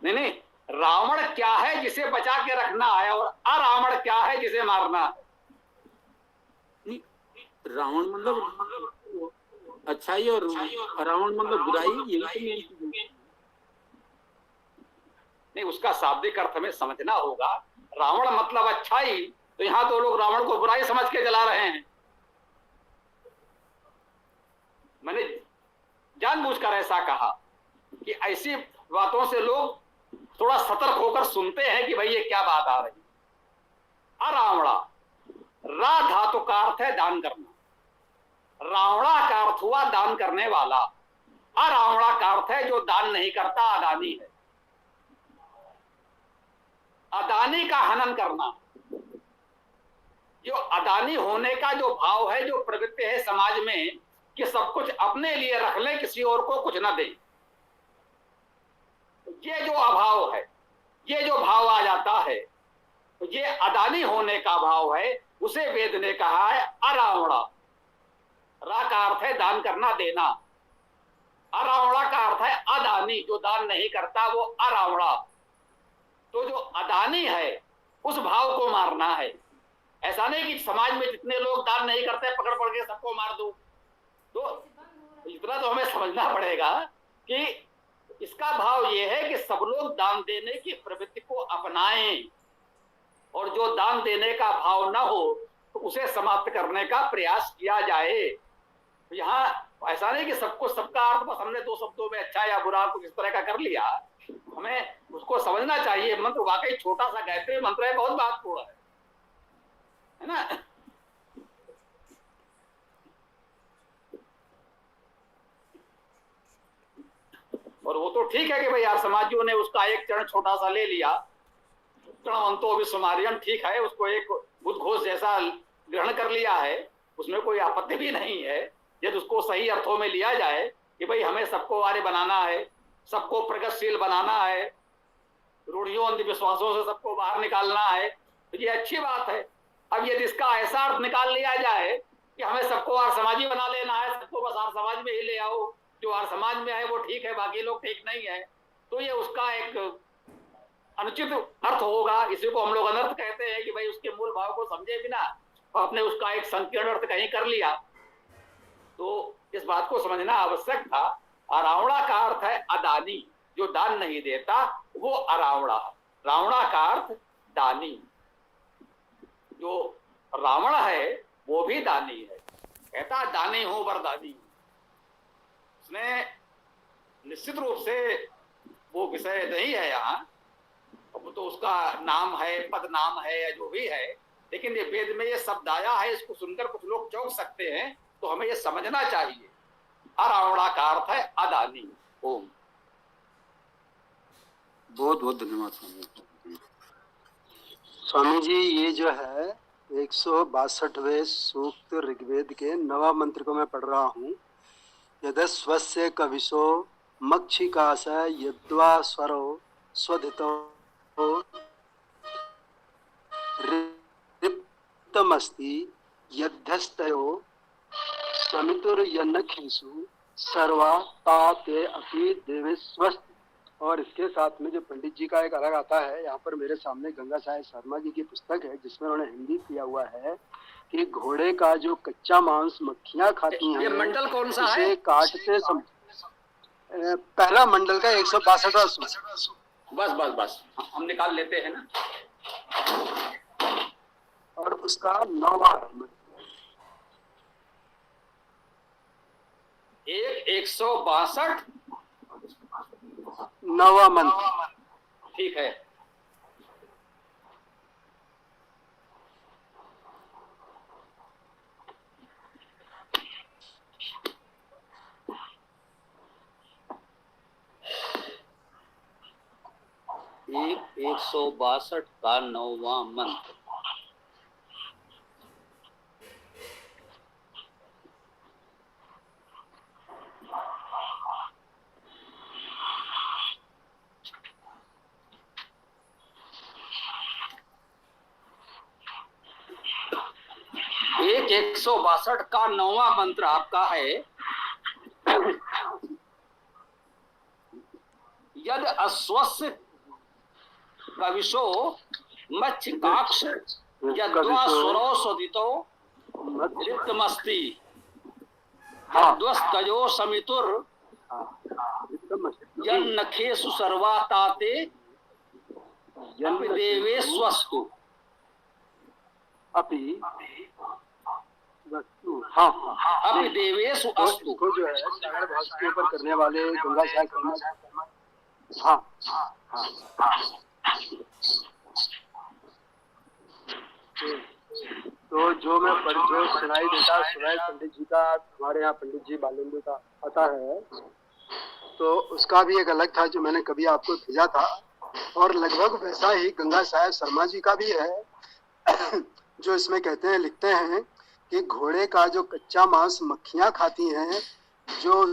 नहीं, रावण क्या है जिसे बचा के रखना है, और अरावण क्या है जिसे मारना है। रावण मतलब अच्छाई और रावण मतलब बुराई, नहीं उसका शाब्दिक अर्थ हमें समझना होगा। रावण मतलब अच्छाई, तो यहां तो लोग रावण को बुराई समझ के जला रहे हैं। मैंने जानबूझकर ऐसा कहा कि ऐसी बातों से लोग थोड़ा सतर्क होकर सुनते हैं कि भाई ये क्या बात आ रही। अरावणा, रा धातु का अर्थ है दान करना। रावणा का अर्थ हुआ दान करने वाला, अरावणा का अर्थ है जो दान नहीं करता, अदानी है। अदानी का हनन करना, जो अदानी होने का जो भाव है, जो प्रवृत्ति है समाज में कि सब कुछ अपने लिए रख ले, किसी और को कुछ ना दे, ये जो अभाव है, ये जो भाव आ जाता है, तो ये अदानी होने का भाव है। उसे वेद ने कहा है अरावणा। रा का अर्थ है दान करना, देना। अरावणा का अर्थ है अदानी, जो दान नहीं करता वो अरावणा। तो जो अदानी है उस भाव को मारना है। ऐसा नहीं कि समाज में जितने लोग दान नहीं करते पकड़ पकड़ के सबको मार दो। तो इतना तो हमें समझना पड़ेगा कि इसका भाव ये है कि सब लोग दान देने की प्रवृत्ति को अपनाएं, और जो दान देने का भाव ना हो तो उसे समाप्त करने का प्रयास किया जाए। यहाँ ऐसा नहीं कि सबको सबका अर्थ बस हमने दो शब्दों में अच्छा या बुरा कुछ इस तरह का कर लिया, हमें उसको समझना चाहिए। मंत्र वाकई छोटा सा गायत्री मंत्र है, बहुत महत्वपूर्ण है ना। और वो तो ठीक है कि भाई यार समाजियों ने उसका एक चरण छोटा सा ले लिया, चरणवंतो विस्मारियम, ठीक है, उसको एक उद्घोष जैसा ग्रहण कर लिया है, उसमें कोई आपत्ति भी नहीं है यदि उसको सही अर्थों में लिया जाए कि भाई हमें सबको आर्य बनाना है, सबको प्रगतिशील बनाना है, रूढ़ियों अंधविश्वासों से सबको बाहर निकालना है, तो ये अच्छी बात है। अब यदि इसका ऐसा अर्थ निकाल लिया जाए कि हमें सबको आर्य समाजी बना लेना है, सबको बस आर्य समाज में ही ले आओ, जो आर्य समाज में है वो ठीक है, बाकी लोग ठीक नहीं है, तो ये उसका एक अनुचित अर्थ होगा। इसी को हम लोग अनर्थ कहते हैं कि भाई उसके मूल भाव को समझे बिना आपने उसका एक संकीर्ण अर्थ कहीं कर लिया। तो इस बात को समझना आवश्यक था। अरावणा का अर्थ है अदानी, जो दान नहीं देता वो अरावणा। रावणा का अर्थ दानी, जो रावण है वो भी दानी है, कहता दानी हूं वरदानी। उसने निश्चित रूप से वो विषय नहीं है यहाँ, तो उसका नाम है, पद नाम है या जो भी है, लेकिन ये वेद में ये शब्द आया है, इसको सुनकर कुछ लोग चौंक सकते हैं, तो हमें ये समझना चाहिए। अरावणा का अर्थ है अदानी। ओम। बहुत बहुत धन्यवाद स्वामी। स्वामी जी, ये जो है 162वें सूक्त ऋग्वेद के 9वां मंत्र को मैं पढ़ रहा हूँ। यदस्वस्य कविशो मक्षिकास यद्वा स्वरो स्वधितो रिक्तमस्ति यद्धस्तयो समितुर्यन्नखेषु सर्वा ताते अपि देवेस्वस्ति। और इसके साथ में जो पंडित जी का एक अलग आता है, यहाँ पर मेरे सामने गंगा साहेब शर्मा जी की पुस्तक है जिसमें उन्होंने हिंदी किया हुआ है कि घोड़े का जो कच्चा मांस मक्खियां खाती हैं, ये मंडल कौन सा है? उसे काटते पहला मंडल का 162वां सूक्त। बस बस बस हम निकाल लेते हैं ना। और उसका 9वां 162 9वां मंत्र। ठीक है। एक 162 का 9वां मंत्र। एक 162 का 9वां मंत्र आपका है, यद अस्वस्य कविशो मच्छकाक्ष यद्वा स्वरो स्वदितो रिक्तमस्ति यद्वस्तयो समितुर यन्नखेषु सर्वा ताते अपि देवेष्वस्तु। अपि वस्तु, हाँ अपि देवेषु अस्तु। इसको जो है सागर भाषा के ऊपर करने वाले गंगा साहेब शर्मा, हाँ हाँ, तो तो जो सुनाई देता सुनाई पंडित जी का, हमारे यहाँ पंडित जी बालेंद्र का आता है, तो उसका भी एक अलग था जो मैंने कभी आपको भेजा था, और लगभग वैसा ही गंगा साहेब शर्मा जी का भी है जो इसमें कहते हैं, लिखते हैं कि घोड़े का जो कच्चा मांस मक्खियां खाती हैं, जो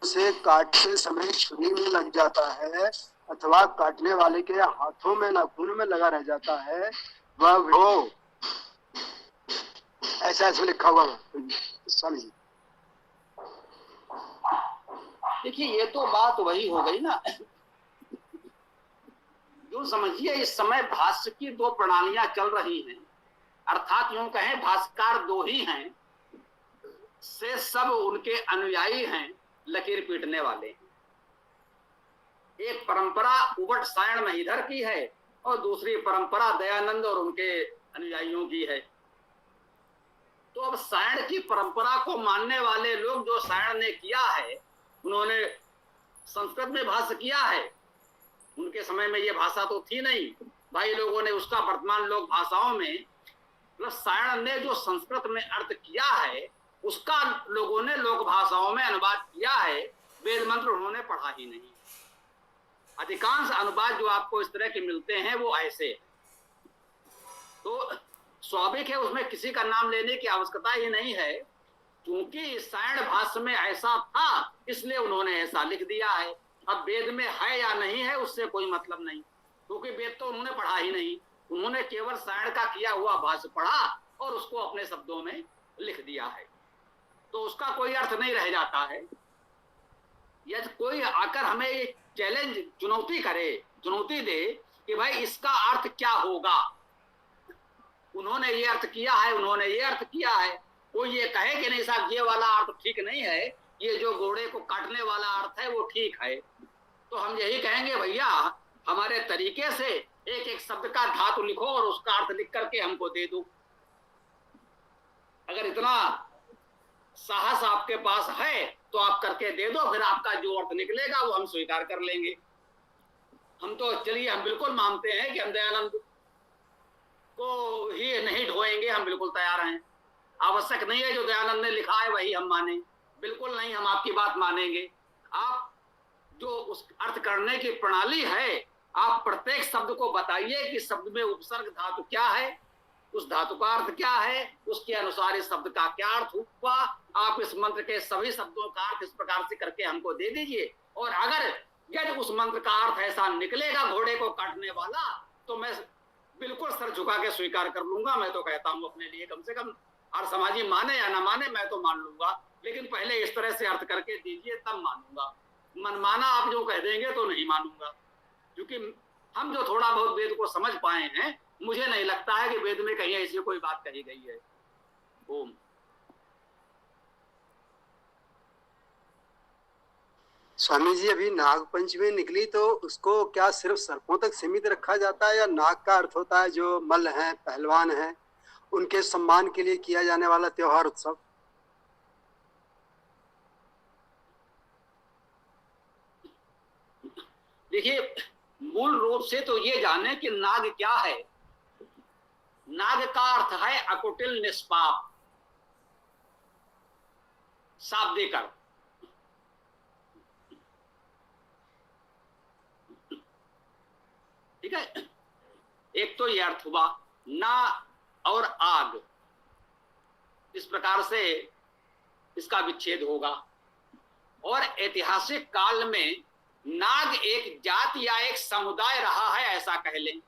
उसे काटते समय छुरी में लग जाता है अथवा काटने वाले के हाथों में नाखून में लगा रह जाता है, वह वो ऐसा इसमें लिखा हुआ है स्वामी जी। देखिए, ये तो बात वही हो गई ना, जो समझिए इस समय भाष्य की दो प्रणालियां चल रही हैं, अर्थात यूं कहें भाष्यकार दो ही हैं, से सब उनके अनुयायी हैं, लकीर पीटने वाले। एक परंपरा उबट सायण महीधर की है और दूसरी परंपरा दयानंद और उनके अनुयायियों की है। तो अब सायण की परंपरा को मानने वाले लोग, जो सायण ने किया है, उन्होंने संस्कृत में भाष्य किया है, उनके समय में ये भाषा तो थी नहीं, भाई लोगों ने उसका वर्तमान लोक भाषाओं में, मतलब सायण ने जो संस्कृत में अर्थ किया है उसका लोगों ने लोक भाषाओं में अनुवाद किया है। वेद मंत्र उन्होंने पढ़ा ही नहीं। अधिकांश अनुवाद जो आपको इस तरह के मिलते हैं वो ऐसे, तो स्वाभाविक है उसमें किसी का नाम लेने की आवश्यकता ही नहीं है, क्योंकि सायण भाष्य में ऐसा था इसलिए उन्होंने ऐसा लिख दिया है। अब वेद में है या नहीं है उससे कोई मतलब नहीं, क्योंकि वेद तो उन्होंने पढ़ा ही नहीं, उन्होंने केवल सायण का किया हुआ भाष्य पढ़ा और उसको अपने शब्दों में लिख दिया है, तो उसका कोई अर्थ नहीं रह जाता है। यदि कोई आकर हमें चैलेंज, चुनौती करे, चुनौती दे कि भाई इसका अर्थ क्या होगा, उन्होंने ये अर्थ किया है, उन्होंने ये अर्थ किया है, कोई ये कहे कि नहीं साहब ये वाला अर्थ ठीक नहीं है, ये जो घोड़े को काटने वाला अर्थ है वो ठीक है, तो हम यही कहेंगे भैया हमारे तरीके से एक एक शब्द का धातु लिखो और उसका अर्थ लिख करके हमको दे दो। अगर इतना साहस आपके पास है तो आप करके दे दो, फिर आपका जो अर्थ निकलेगा वो हम स्वीकार कर लेंगे। हम तो चलिए, हम बिल्कुल मानते हैं कि हम दयानंद को ही नहीं ढोएंगे, हम बिल्कुल तैयार हैं। आवश्यक नहीं है जो दयानंद ने लिखा है वही हम माने, बिल्कुल नहीं, हम आपकी बात मानेंगे। आप जो उस अर्थ करने की प्रणाली है, आप प्रत्येक शब्द को बताइए कि शब्द में उपसर्ग धातु क्या है, उस धातु का अर्थ क्या है, उसके अनुसार इस शब्द का क्या अर्थ हुआ। आप इस मंत्र के सभी शब्दों का अर्थ इस प्रकार से करके हमको दे दीजिए, और अगर यदि उस मंत्र का अर्थ ऐसा निकलेगा घोड़े को काटने वाला, तो मैं बिल्कुल सर झुका के स्वीकार कर लूंगा। मैं तो कहता हूँ अपने लिए, कम से कम हर समाजी माने या ना माने मैं तो मान लूंगा, लेकिन पहले इस तरह से अर्थ करके दीजिए तब मानूंगा। मनमाना आप जो कह देंगे तो नहीं मानूंगा, क्योंकि हम जो थोड़ा बहुत वेद को समझ पाए हैं, मुझे नहीं लगता है कि वेद में कहीं ऐसी कोई बात कही गई है। ओम। स्वामी जी, अभी नाग पंचमी निकली तो उसको क्या सिर्फ सर्पों तक सीमित रखा जाता है, या नाग का अर्थ होता है जो मल्ल हैं, पहलवान हैं, उनके सम्मान के लिए किया जाने वाला त्योहार उत्सव? देखिए, मूल रूप से तो ये जाने कि नाग क्या है। नाग का अर्थ है अकुटिल, निष्पाप, शाब्दिक अर्थ। ठीक है, एक तो ये अर्थ हुआ। ना और आग, इस प्रकार से इसका विच्छेद होगा। और ऐतिहासिक काल में नाग एक जाति या एक समुदाय रहा है, ऐसा कह लें।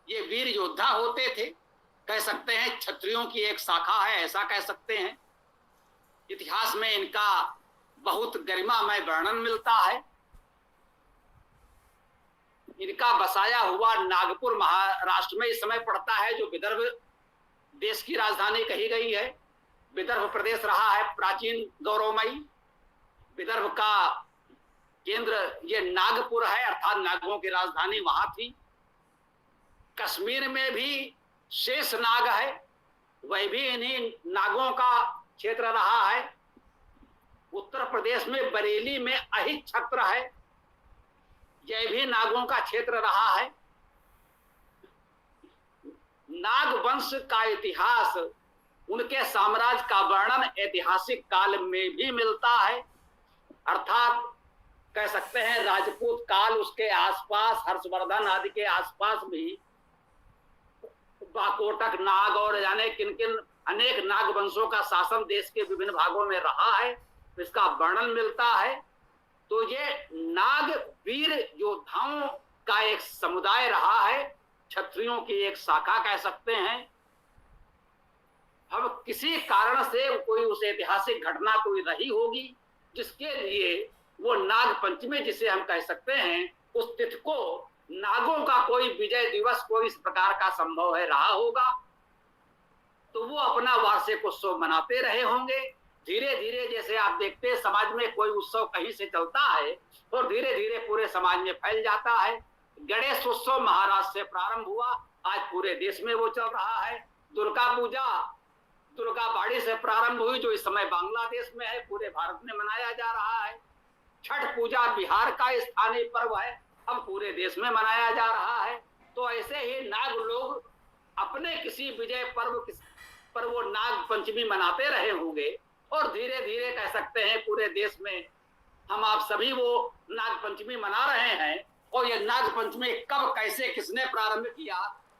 ये वीर योद्धा होते थे, कह सकते हैं क्षत्रियों की एक शाखा है, ऐसा कह सकते हैं। इतिहास में इनका बहुत गरिमामय वर्णन मिलता है। इनका बसाया हुआ नागपुर महाराष्ट्र में इस समय पड़ता है, जो विदर्भ देश की राजधानी कही गई है। विदर्भ प्रदेश रहा है प्राचीन गौरवमयी। विदर्भ का केंद्र ये नागपुर है, अर्थात नागों की राजधानी वहां थी। कश्मीर में भी शेष नाग है, वह भी इन्हीं नागों का क्षेत्र रहा है। उत्तर प्रदेश में बरेली में अहिच्छत्र है, यह भी नागों का क्षेत्र रहा है। नाग वंश का इतिहास, उनके साम्राज्य का वर्णन ऐतिहासिक काल में भी मिलता है, अर्थात कह सकते हैं राजपूत काल, उसके आसपास हर्षवर्धन आदि के आसपास भी बाकोटक नाग और जाने किन किन अनेक नाग वंशों का शासन देश के विभिन्न भागों में रहा है, इसका वर्णन मिलता है। तो ये नाग वीर योद्धाओं का एक समुदाय रहा है, क्षत्रियों की एक शाखा कह सकते हैं। अब किसी कारण से कोई उस ऐतिहासिक घटना कोई रही होगी जिसके लिए वो नाग पंचमी, जिसे हम कह सकते हैं, उस तिथि को नागों का कोई विजय दिवस कोई इस प्रकार का संभव है रहा होगा, तो वो अपना वार्षिक उत्सव मनाते रहे होंगे। धीरे धीरे जैसे आप देखते हैं समाज में कोई उत्सव कहीं से चलता है और धीरे धीरे पूरे समाज में फैल जाता है। गणेश उत्सव महाराष्ट्र से प्रारंभ हुआ, आज पूरे देश में वो चल रहा है। दुर्गा पूजा दुर्गाबाड़ी से प्रारंभ हुई, जो इस समय बांग्लादेश में है, पूरे भारत में मनाया जा रहा है। छठ पूजा बिहार का स्थानीय पर्व है, अब पूरे देश में मनाया जा रहा है। तो ऐसे ही नाग लोग अपने किसी विजय पर्व पर वो नाग पंचमी मनाते रहे होंगे और धीरे धीरे कह सकते हैं पूरे देश में हम आप सभी वो नाग पंचमी मना रहे हैं। और ये नाग पंचमी कब कैसे किसने प्रारंभ किया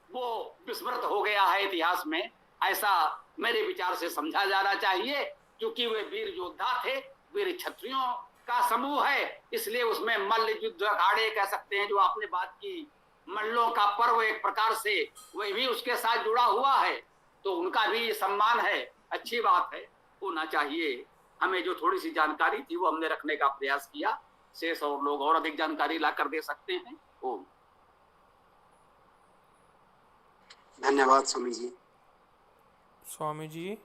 वो विस्मृत हो गया है इतिहास में, ऐसा मेरे विचार से समझा जाना चाहिए। क्योंकि वे वीर योद्धा थे, वीर क्षत्रियों का समूह है, इसलिए उसमें मल्ल युद्ध अखाड़े कह सकते हैं, जो आपने बात की, मल्लों का पर्व एक प्रकार से वह भी उसके साथ जुड़ा हुआ है, तो उनका भी सम्मान है, अच्छी बात है, होना चाहिए। हमें जो थोड़ी सी जानकारी थी वो हमने रखने का प्रयास किया, शेष और लोग और अधिक जानकारी ला कर दे सकते हैं। ओम। धन्यवाद स्वामी जी। स्वामी जी,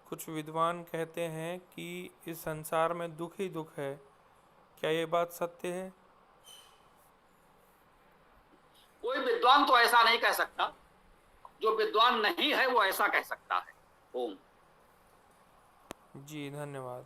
कुछ विद्वान कहते हैं कि इस संसार में दुख ही दुख है, क्या ये बात सत्य है? कोई विद्वान तो ऐसा नहीं कह सकता, जो विद्वान नहीं है वो ऐसा कह सकता है। ओम। जी धन्यवाद।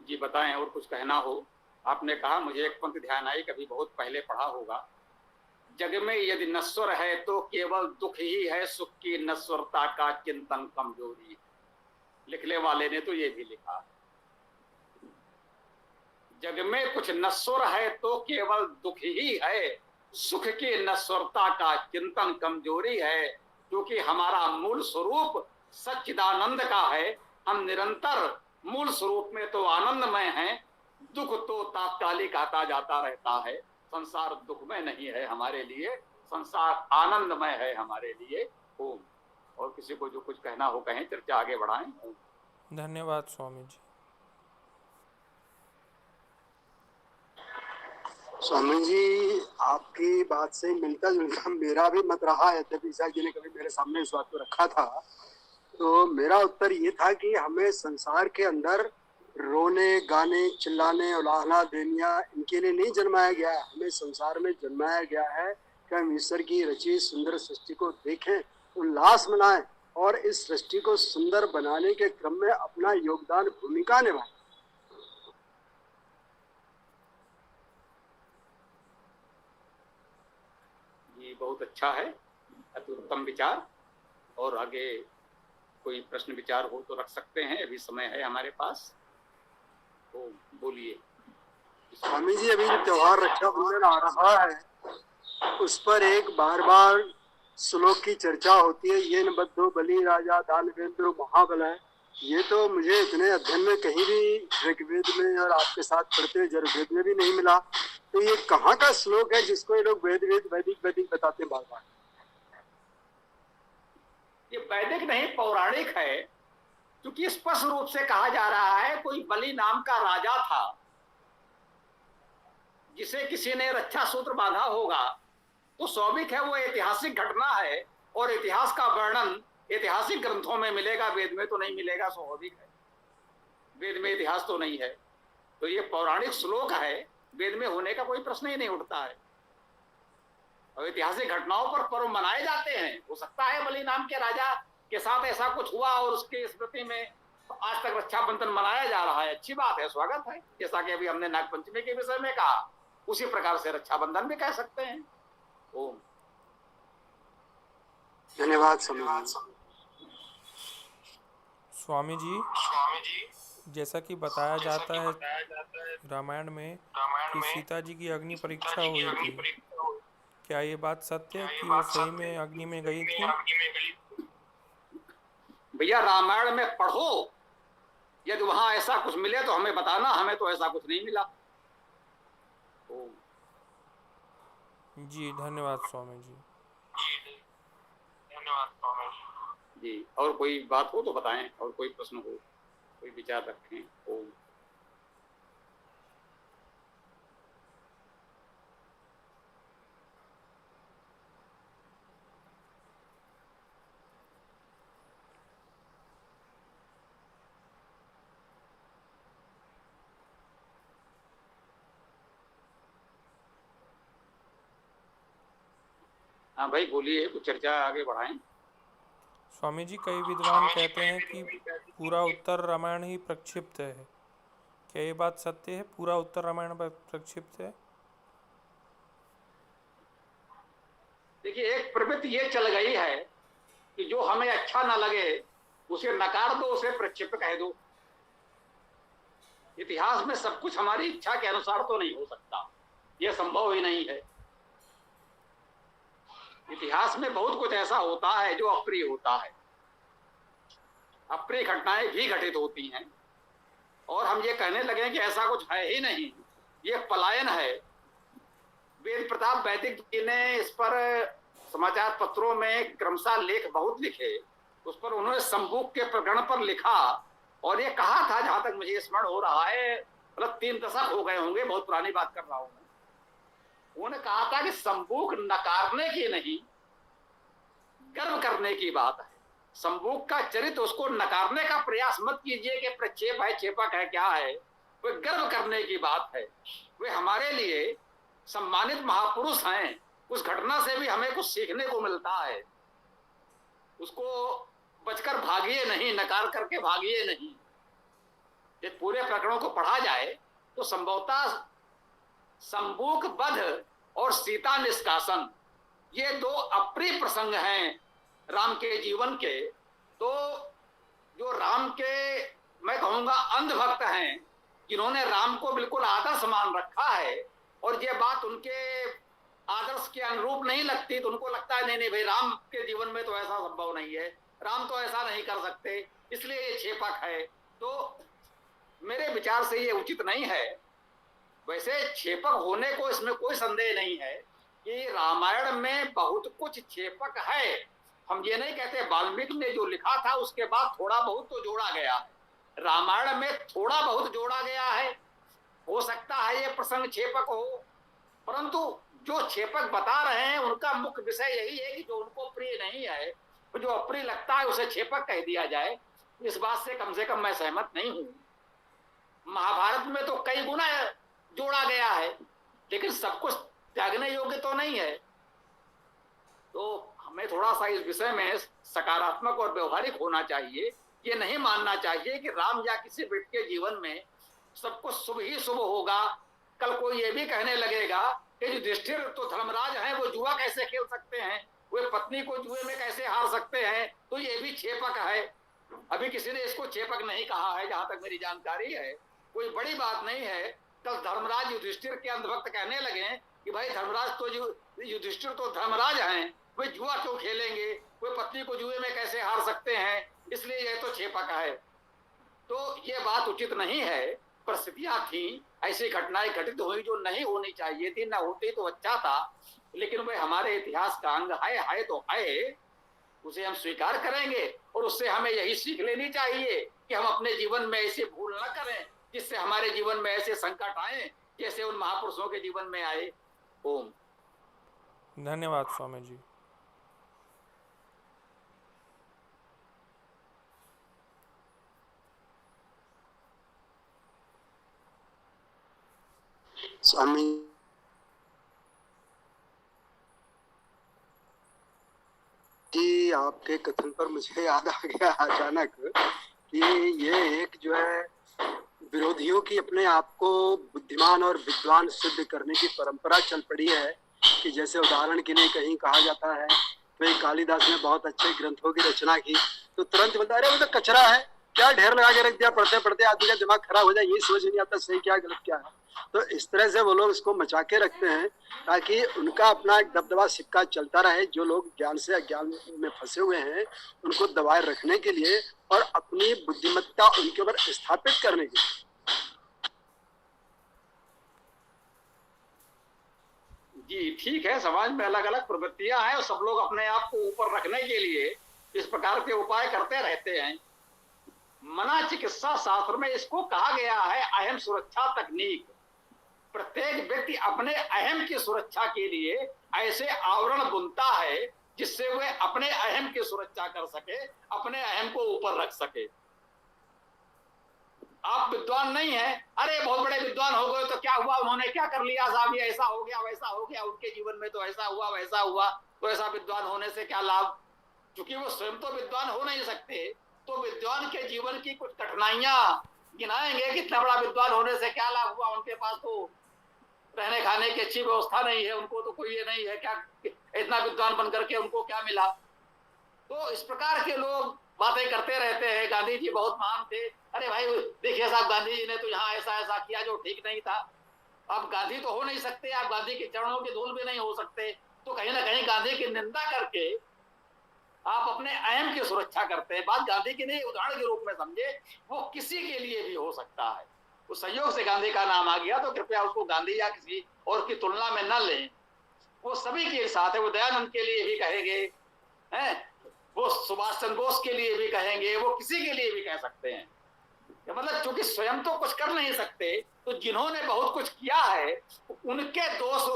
जी बताएं और कुछ कहना हो। आपने कहा, मुझे एक पंक्ति ध्यान आई, कभी बहुत पहले पढ़ा होगा, जग में यदि नश्वर है तो केवल दुख ही है, सुख की नश्वरता का चिंतन कमजोरी। लिखने वाले ने तो ये भी लिखा, जग में कुछ नश्वर है तो केवल दुख ही है, सुख की नश्वरता का चिंतन कमजोरी है। क्योंकि हमारा मूल स्वरूप सच्चिदानंद का है, हम निरंतर मूल स्वरूप में तो आनंदमय हैं, दुख तो तात्कालिक आता जाता रहता है। संसार दुखमय नहीं है हमारे लिए, संसार आनंदमय है हमारे लिए। ओम। और किसी को जो कुछ कहना हो कहें, चर्चा आगे बढ़ाएं। धन्यवाद स्वामी जी। स्वामी जी, आपकी बात से मिलता जुलता मेरा भी मत रहा है। यद्यपि ईसा जी ने कभी मेरे सामने इस बात को रखा था, तो मेरा उत्तर ये था कि हमें संसार के अंदर रोने, गाने, चिल्लाने, उलाहना देनिया, इनके लिए नहीं जन्माया गया है। हमें संसार में जन्माया गया है कि हम ईश्वर की रची सुंदर सृष्टि को देखें, उल्लास मनाएं और इस सृष्टि को सुंदर बनाने के क्रम में अपना योगदान, भूमिका निभाएं। ये बहुत अच्छा है, अति उत्तम विचार। और आगे कोई प्रश्न विचार हो तो रख सकते हैं, अभी समय है हमारे पास, तो बोलिए। स्वामी जी, अभी जो त्योहार रक्षाबंधन आ रहा है उस पर एक बार बार श्लोक की चर्चा होती है, ये न बद्धो बलि राजा दानवेंद्र महाबल है। ये तो मुझे इतने अध्ययन में कहीं भी ऋग्वेद में और आपके साथ पढ़ते यजुर्वेद में भी नहीं मिला। तो ये कहाँ का श्लोक है जिसको ये लोग वेद वेद वैदिक वैदिक बताते बार बार? ये वैदिक नहीं, पौराणिक है। क्योंकि स्पष्ट रूप से कहा जा रहा है, कोई बलि नाम का राजा था जिसे किसी ने रक्षा सूत्र बांधा होगा, तो स्वाभाविक है वो ऐतिहासिक घटना है और इतिहास का वर्णन ऐतिहासिक ग्रंथों में मिलेगा, वेद में तो नहीं मिलेगा। स्वाभाविक है, वेद में इतिहास तो नहीं है। तो ये पौराणिक श्लोक है, वेद में होने का कोई प्रश्न ही नहीं उठता है। और ऐतिहासिक घटनाओं पर पर्व मनाए जाते हैं। हो सकता है बलि नाम के राजा के साथ ऐसा कुछ हुआ और उसकी स्मृति में आज तक रक्षाबंधन मनाया जा रहा है, अच्छी बात है, स्वागत है। जैसा कि अभी हमने नागपंचमी के विषय में कहा, उसी प्रकार से रक्षाबंधन भी कह सकते हैं। ओम। धन्यवाद स्वामी। स्वामी जी, जैसा कि बताया जाता है रामायण में कि सीता जी की अग्नि परीक्षा हुई थी, क्या ये बात सत्य है कि वो सही में अग्नि में गई थी? भैया रामायण में पढ़ो, यदि वहां ऐसा कुछ मिले तो हमें बताना, हमें तो ऐसा कुछ नहीं मिला। जी धन्यवाद स्वामी जी। जी, और कोई बात हो तो बताएं, और कोई प्रश्न हो, कोई विचार रखें। ओम। हाँ भाई बोलिए, कुछ चर्चा आगे बढ़ाएं। स्वामी जी, कई विद्वान कहते हैं कि पूरा उत्तर रामायण ही प्रक्षिप्त है, क्या ये बात सत्य है? पूरा उत्तर रामायण प्रक्षिप्त है? देखिए, एक प्रवृत्ति ये चल गई है कि जो हमें अच्छा ना लगे उसे नकार दो, उसे प्रक्षिप्त कह दो। इतिहास में सब कुछ हमारी इच्छा के अनुसार तो नहीं हो सकता, यह संभव ही नहीं है। इतिहास में बहुत कुछ ऐसा होता है जो अप्रिय होता है, अप्रिय घटनाएं भी घटित होती हैं, और हम ये कहने लगे कि ऐसा कुछ है ही नहीं, ये पलायन है। वेद प्रताप वैदिक जी ने इस पर समाचार पत्रों में क्रमशः लेख बहुत लिखे। उस पर उन्होंने संबूक के प्रकरण पर लिखा और ये कहा था, जहां तक मुझे स्मरण हो रहा है, मतलब 3 दशक हो गए होंगे, बहुत पुरानी बात कर रहा हूं मैं। उन्होंने कहा था कि संबूक नकारने की नहीं, गर्व करने की बात है। संबूक का चरित्र, उसको नकारने का प्रयास मत कीजिए कि प्रक्षेप है, छेपक है, क्या है। वे गर्व करने की बात है, वे हमारे लिए सम्मानित महापुरुष हैं। उस घटना से भी हमें कुछ सीखने को मिलता है। उसको बचकर भागिए नहीं, नकार करके भागिए नहीं। यदि पूरे प्रकरणों को पढ़ा जाए तो संभवतः संबूक वध और सीता निष्कासन, ये 2 अप्रिय प्रसंग हैं राम के जीवन के। तो जो राम के, मैं कहूंगा, अंधभक्त हैं, जिन्होंने राम को बिल्कुल आदर्श मान रखा है, और ये बात उनके आदर्श के अनुरूप नहीं लगती, तो उनको लगता है नहीं नहीं भाई, राम के जीवन में तो ऐसा संभव नहीं है, राम तो ऐसा नहीं कर सकते, इसलिए ये छेपक है। तो मेरे विचार से ये उचित नहीं है। वैसे छेपक होने को इसमें कोई संदेह नहीं है कि रामायण में बहुत कुछ छेपक है। हम ये नहीं कहते, वाल्मीकि ने जो लिखा था उसके बाद थोड़ा बहुत तो जोड़ा गया है, रामायण में थोड़ा बहुत जोड़ा गया है। हो सकता है ये प्रसंग छेपक हो, परंतु जो छेपक बता रहे हैं उनका मुख्य विषय यही है कि जो उनको प्रिय नहीं है, जो अप्रिय लगता है, उसे छेपक कह दिया जाए। इस बात से कम मैं सहमत नहीं हूं। महाभारत में तो कई गुना जोड़ा गया है, लेकिन सब कुछ त्यागने योग्य तो नहीं है। तो हमें थोड़ा सा इस विषय में सकारात्मक और व्यवहारिक होना चाहिए। ये नहीं मानना चाहिए कि राम या किसी व्यक्ति के जीवन में सब कुछ शुभ ही शुभ होगा। कल कोई ये भी कहने लगेगा कि युधिष्ठिर तो धर्मराज हैं, वो जुआ कैसे खेल सकते हैं, वे पत्नी को जुए में कैसे हार सकते हैं, तो ये भी छेपक है। अभी किसी ने इसको छेपक नहीं कहा है, जहां तक मेरी जानकारी है। कोई बड़ी बात नहीं है। कल धर्मराज युधिष्ठिर के अंधभक्त कहने लगे कि भाई धर्मराज तो युधिष्ठिर तो धर्मराज हैं, वे जुआ क्यों खेलेंगे, वे पत्नी को जुए में कैसे हार सकते हैं, इसलिए यह तो छेपक है। तो ये बात उचित नहीं है। परिस्थितियां थी, ऐसी घटनाएं घटित हुई जो नहीं होनी चाहिए थी, ना होती तो अच्छा था, लेकिन वे हमारे इतिहास का अंग है तो है, उसे हम स्वीकार करेंगे। और उससे हमें यही सीख लेनी चाहिए कि हम अपने जीवन में ऐसे भूल न करें जिससे हमारे जीवन में ऐसे संकट आए जैसे उन महापुरुषों के जीवन में आए। ओम। धन्यवाद स्वामी जी। स्वामी जी, आपके कथन पर मुझे याद आ गया अचानक कि ये एक जो है विरोधियों की अपने आप को बुद्धिमान और विद्वान सिद्ध करने की परंपरा चल पड़ी है कि जैसे उदाहरण के लिए कहीं कहा जाता है भाई कालिदास ने बहुत अच्छे ग्रंथों की रचना की, तो तुरंत बोलता अरे वो तो कचरा है, क्या ढेर लगा के रख दिया, पढ़ते पढ़ते आदमी का दिमाग खराब हो जाए, ये समझ नहीं आता सही क्या गलत क्या है। तो इस तरह से वो लोग इसको मचा के रखते हैं ताकि उनका अपना एक दबदबा सिक्का चलता रहे। जो लोग ज्ञान से अज्ञान में फंसे हुए हैं उनको दबाए रखने के लिए और अपनी बुद्धिमत्ता उनके ऊपर स्थापित करने के लिए। जी ठीक है, समाज में अलग अलग प्रवृत्तियां हैं और सब लोग अपने आप को ऊपर रखने के लिए इस प्रकार के उपाय करते रहते हैं। मना चिकित्सा शास्त्र में इसको कहा गया है अहम सुरक्षा तकनीक। प्रत्येक व्यक्ति अपने अहम की सुरक्षा के लिए ऐसे आवरण बुनता है जिससे वह अपने अहम की सुरक्षा कर सके, अपने अहम को ऊपर रख सके। आप विद्वान नहीं है, अरे बहुत बड़े विद्वान हो गए तो क्या हुआ, उन्होंने क्या कर लिया साहब, ये ऐसा हो गया वैसा हो गया, उनके जीवन में तो ऐसा हुआ वैसा हुआ, तो ऐसा विद्वान होने से क्या लाभ। क्योंकि वो स्वयं तो विद्वान हो नहीं सकते, तो विद्वान के जीवन की कुछ कठिनाइयां गिनाएंगे, कितना बड़ा विद्वान होने से क्या लाभ हुआ, उनके पास तो रहने खाने की अच्छी व्यवस्था नहीं है, उनको तो कोई ये नहीं है, क्या इतना विद्वान बन करके उनको क्या मिला। तो इस प्रकार के लोग बातें करते रहते हैं। गांधी जी बहुत महान थे, अरे भाई देखिए साहब गांधी जी ने तो यहाँ ऐसा ऐसा किया जो ठीक नहीं था। अब गांधी तो हो नहीं सकते, आप गांधी के चरणों की धूल भी नहीं हो सकते, तो कहीं ना कहीं गांधी की निंदा करके आप अपने अहम की सुरक्षा करते हैं। बात गांधी की नहीं, उदाहरण के रूप में समझे, वो किसी के लिए भी हो सकता है। उस संयोग से गांधी का नाम आ गया तो कृपया उसको गांधी या किसी और की तुलना में न लें। वो सभी के साथ है, वो दयानंद के लिए भी कहेंगे हैं, वो सुभाष चंद्र बोस के लिए भी कहेंगे, वो किसी के लिए भी कह सकते हैं। मतलब चूंकि स्वयं तो कुछ कर नहीं सकते, तो जिन्होंने बहुत कुछ किया है उनके दोष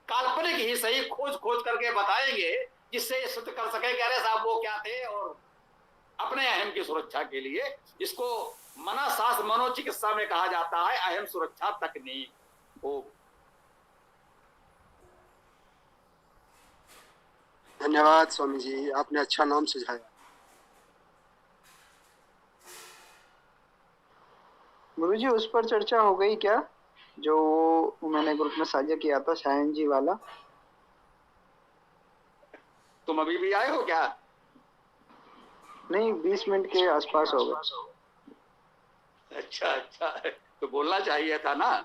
काल्पनिक ही सही खोज खोज करके बताएंगे, जिससे ये सिद्ध कर सके कि अरे साहब वो क्या थे, और अपने अहम की सुरक्षा के लिए इसको मनोशास्त्र मनोचिकित्सा में कहा जाता है अहम सुरक्षा तकनीक। ओ धन्यवाद स्वामी जी, आपने अच्छा नाम सुझाया। गुरुजी उस पर चर्चा हो गई क्या, जो मैंने ग्रुप में साझा किया था सायन जी वाला? तुम अभी भी आए हो क्या? नहीं, 20 मिनट के आसपास हो गए। अच्छा अच्छा, तो बोलना चाहिए था ना।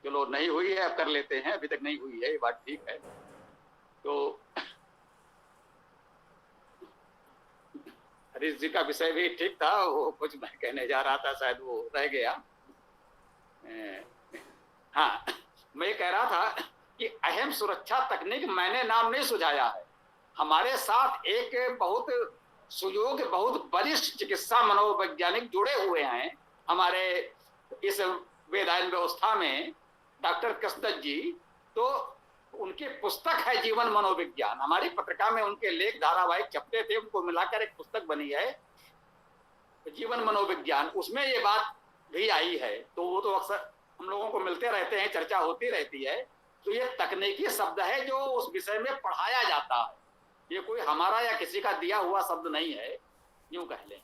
चलो नहीं हुई है, अब कर लेते हैं, अभी तक नहीं हुई है, ये बात ठीक है। तो हरीश जी का विषय भी ठीक था, वो कुछ मैं कहने जा रहा था, शायद वो रह गया। हाँ, मैं कह रहा था कि अहम सुरक्षा तकनीक मैंने नाम नहीं सुझाया है। हमारे साथ एक बहुत सुयोग्य बहुत वरिष्ठ चिकित्सा मनोवैज्ञानिक जुड़े हुए हैं हमारे इस वेदायन व्यवस्था में, डॉक्टर कृष्णदत्त जी। तो उनकी पुस्तक है जीवन मनोविज्ञान, हमारी पत्रिका में उनके लेख धारावाहिक छपते थे, उनको मिलाकर एक पुस्तक बनी है जीवन मनोविज्ञान, उसमें ये बात भी आई है। तो वो तो अक्सर हम लोगों को मिलते रहते हैं, चर्चा होती रहती है। तो ये तकनीकी शब्द है जो उस विषय में पढ़ाया जाता है, ये कोई हमारा या किसी का दिया हुआ शब्द नहीं है, यूं कह लें।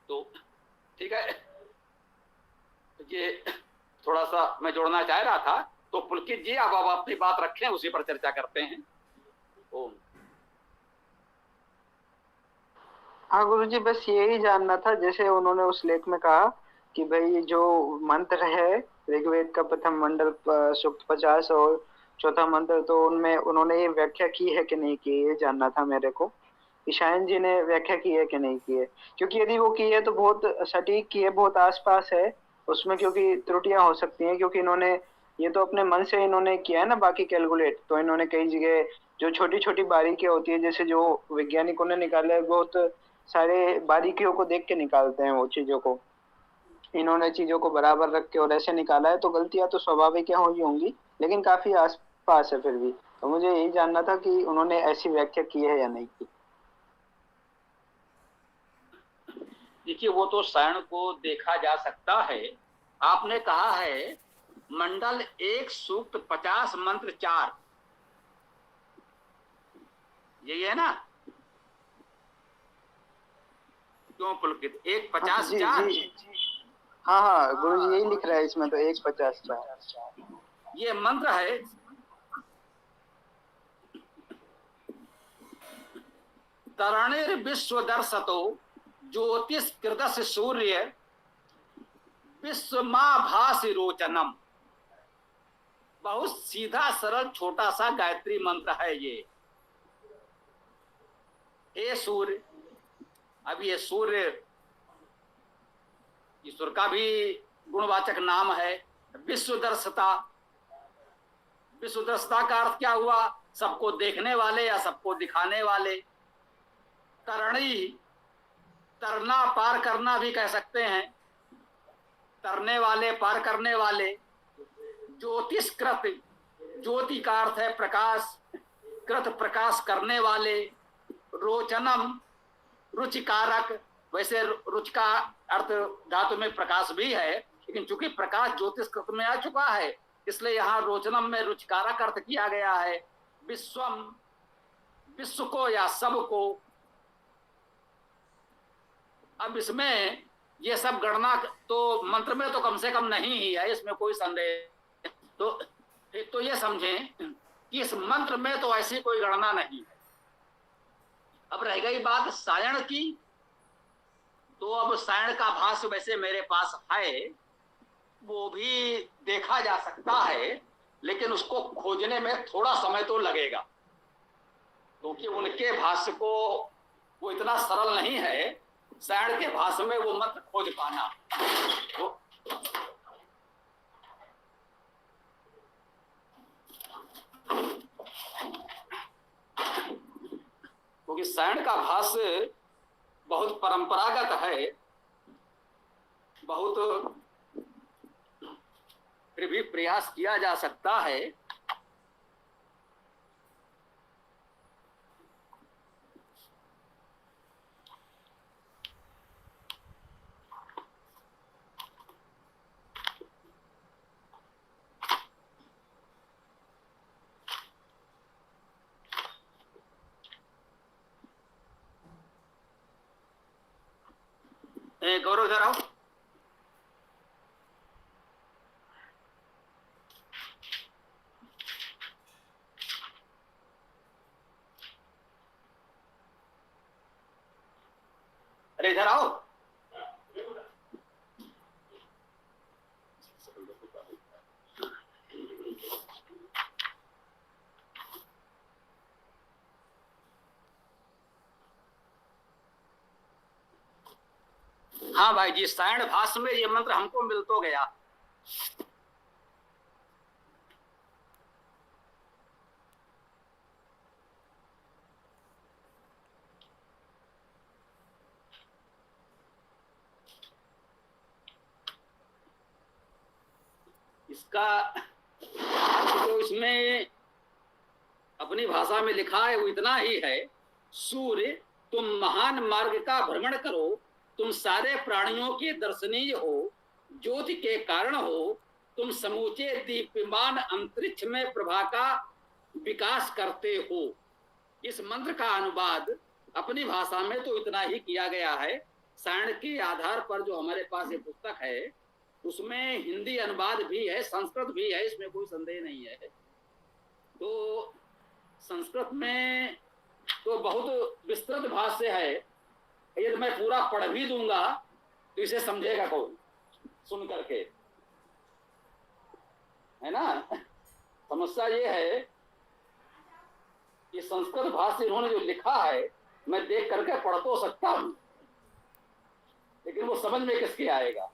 तो ठीक है, ये थोड़ा सा मैं जोड़ना चाह रहा था। तो पुलकित जी अब अपनी बात रखें, उसी पर चर्चा करते हैं। ओम। हाँ गुरुजी, बस यही जानना था, जैसे उन्होंने उस लेख में कहा कि भाई जो मंत्र है ऋग्वेद का प्रथम मंडल सूक्त 50 और चौथा मंत्र, तो उनमें उन्होंने ये व्याख्या की है कि नहीं की, ये जानना था मेरे को। ईशान जी ने व्याख्या की है कि नहीं की है, क्योंकि यदि वो की है तो बहुत सटीक की है, बहुत आसपास है उसमें, क्योंकि त्रुटियां हो सकती हैं, क्योंकि इन्होंने ये तो अपने मन से इन्होंने किया है ना, बाकी कैलकुलेट तो इन्होंने कई जगह जो छोटी छोटी बारीकियां होती है, जैसे जो वैज्ञानिकों ने निकाला है, बहुत सारे बारीकियों को देख के निकालते हैं वो चीजों को, इन्होंने चीजों को बराबर रख के और ऐसे निकाला है। तो गलतियां तो स्वाभाविक होगी होंगी, लेकिन काफी आसपास है फिर भी। तो मुझे यही जानना था कि उन्होंने ऐसी व्याख्या की है या नहीं की। देखिए वो तो सायण को देखा जा सकता है। आपने कहा है मंडल 1 सूक्त 50 मंत्र 4, यही है ना? क्यों पुलकित? 1:50 जी 4? जी, हाँ हाँ गुरु जी, यही लिख रहा है इसमें तो 1:50 4। ये मंत्र है। तरणिर विश्वदर्शतो ज्योतिष्कृतस्य सूर्य विश्वमाभासि रोचनम। बहुत सीधा सरल छोटा सा गायत्री मंत्र है ये। हे सूर्य, अब ये सूर्य ईश्वर का भी गुणवाचक नाम है। विश्वदर्शता, विश्वदर्शता का अर्थ क्या हुआ? सबको देखने वाले या सबको दिखाने वाले। तरणी, तरना पार करना भी कह सकते हैं, तरने वाले पार करने वाले। ज्योतिष्कृत, ज्योति का अर्थ है प्रकाश, कृत प्रकाश करने वाले। रोचनम, रुचिकारक, वैसे रुचि का अर्थ धातु में प्रकाश भी है, लेकिन चूंकि प्रकाश ज्योतिष्कृत में आ चुका है इसलिए यहाँ रोचनम में रुचिकारक अर्थ किया गया है। विश्वम, विश्व को या सब को। अब इसमें ये सब गणना तो मंत्र में तो कम से कम नहीं ही है, इसमें कोई संदेह। तो ये समझें कि इस मंत्र में तो ऐसी कोई गणना नहीं है। अब रह गई बात सायण की, तो अब सायण का भाष्य वैसे मेरे पास है, वो भी देखा जा सकता है, लेकिन उसको खोजने में थोड़ा समय तो लगेगा, क्योंकि उनके भाष्य को वो इतना सरल नहीं है सायण के भाष्य में वो मंत्र खोज पाना। क्योंकि सायण का भाष्य बहुत परंपरागत है, बहुत फिर भी प्रयास किया जा सकता है। गौरव इधर आओ। अरे इधर आओ। हाँ भाई जी, सायण भाष्य में ये मंत्र हमको मिल तो गया। इसका तो इसमें अपनी भाषा में लिखा है वो इतना ही है। सूर्य, तुम महान मार्ग का भ्रमण करो, तुम सारे प्राणियों के दर्शनीय हो, ज्योति के कारण हो, तुम समूचे दीप्यमान अंतरिक्ष में प्रभा का विकास करते हो। इस मंत्र का अनुवाद अपनी भाषा में तो इतना ही किया गया है। सायण के आधार पर जो हमारे पास ये पुस्तक है उसमें हिंदी अनुवाद भी है, संस्कृत भी है, इसमें कोई संदेह नहीं है। तो संस्कृत में तो बहुत विस्तृत भाष्य है, यदि मैं पूरा पढ़ भी दूंगा तो इसे समझेगा कौन सुन करके, है ना? समस्या ये है कि संस्कृत भाष्य इन्होंने जो लिखा है मैं देख करके पढ़ तो सकता हूं, लेकिन वो समझ में किसके आएगा?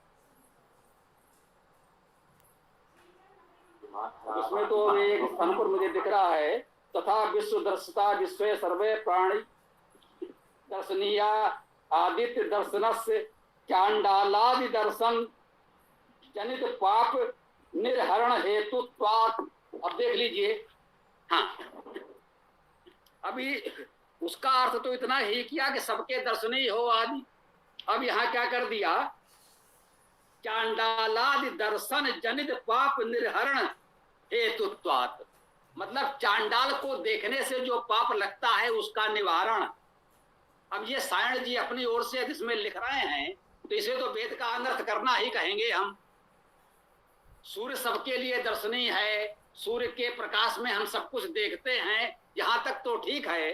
उसमें तो एक स्थान पर मुझे दिख रहा है, तथा विश्व दर्शता विश्व सर्वे प्राणी दर्शनीया आदित्य दर्शनस्य चांडालादि दर्शन जनित पाप निर्हरण हेतुत्वात्। अब देख लीजिए। हाँ, अभी उसका अर्थ तो इतना ही किया कि सबके दर्शनीय हो आदि, अब यहाँ क्या कर दिया, चांडालादि दर्शन जनित पाप निर्हरण हेतुत्वात्, मतलब चांडाल को देखने से जो पाप लगता है उसका निवारण। अब ये सायण जी अपनी ओर से इसमें लिख रहे हैं तो इसे तो वेद का अनर्थ करना ही कहेंगे हम। सूर्य सबके लिए दर्शनीय है, सूर्य के प्रकाश में हम सब कुछ देखते हैं, यहाँ तक तो ठीक है,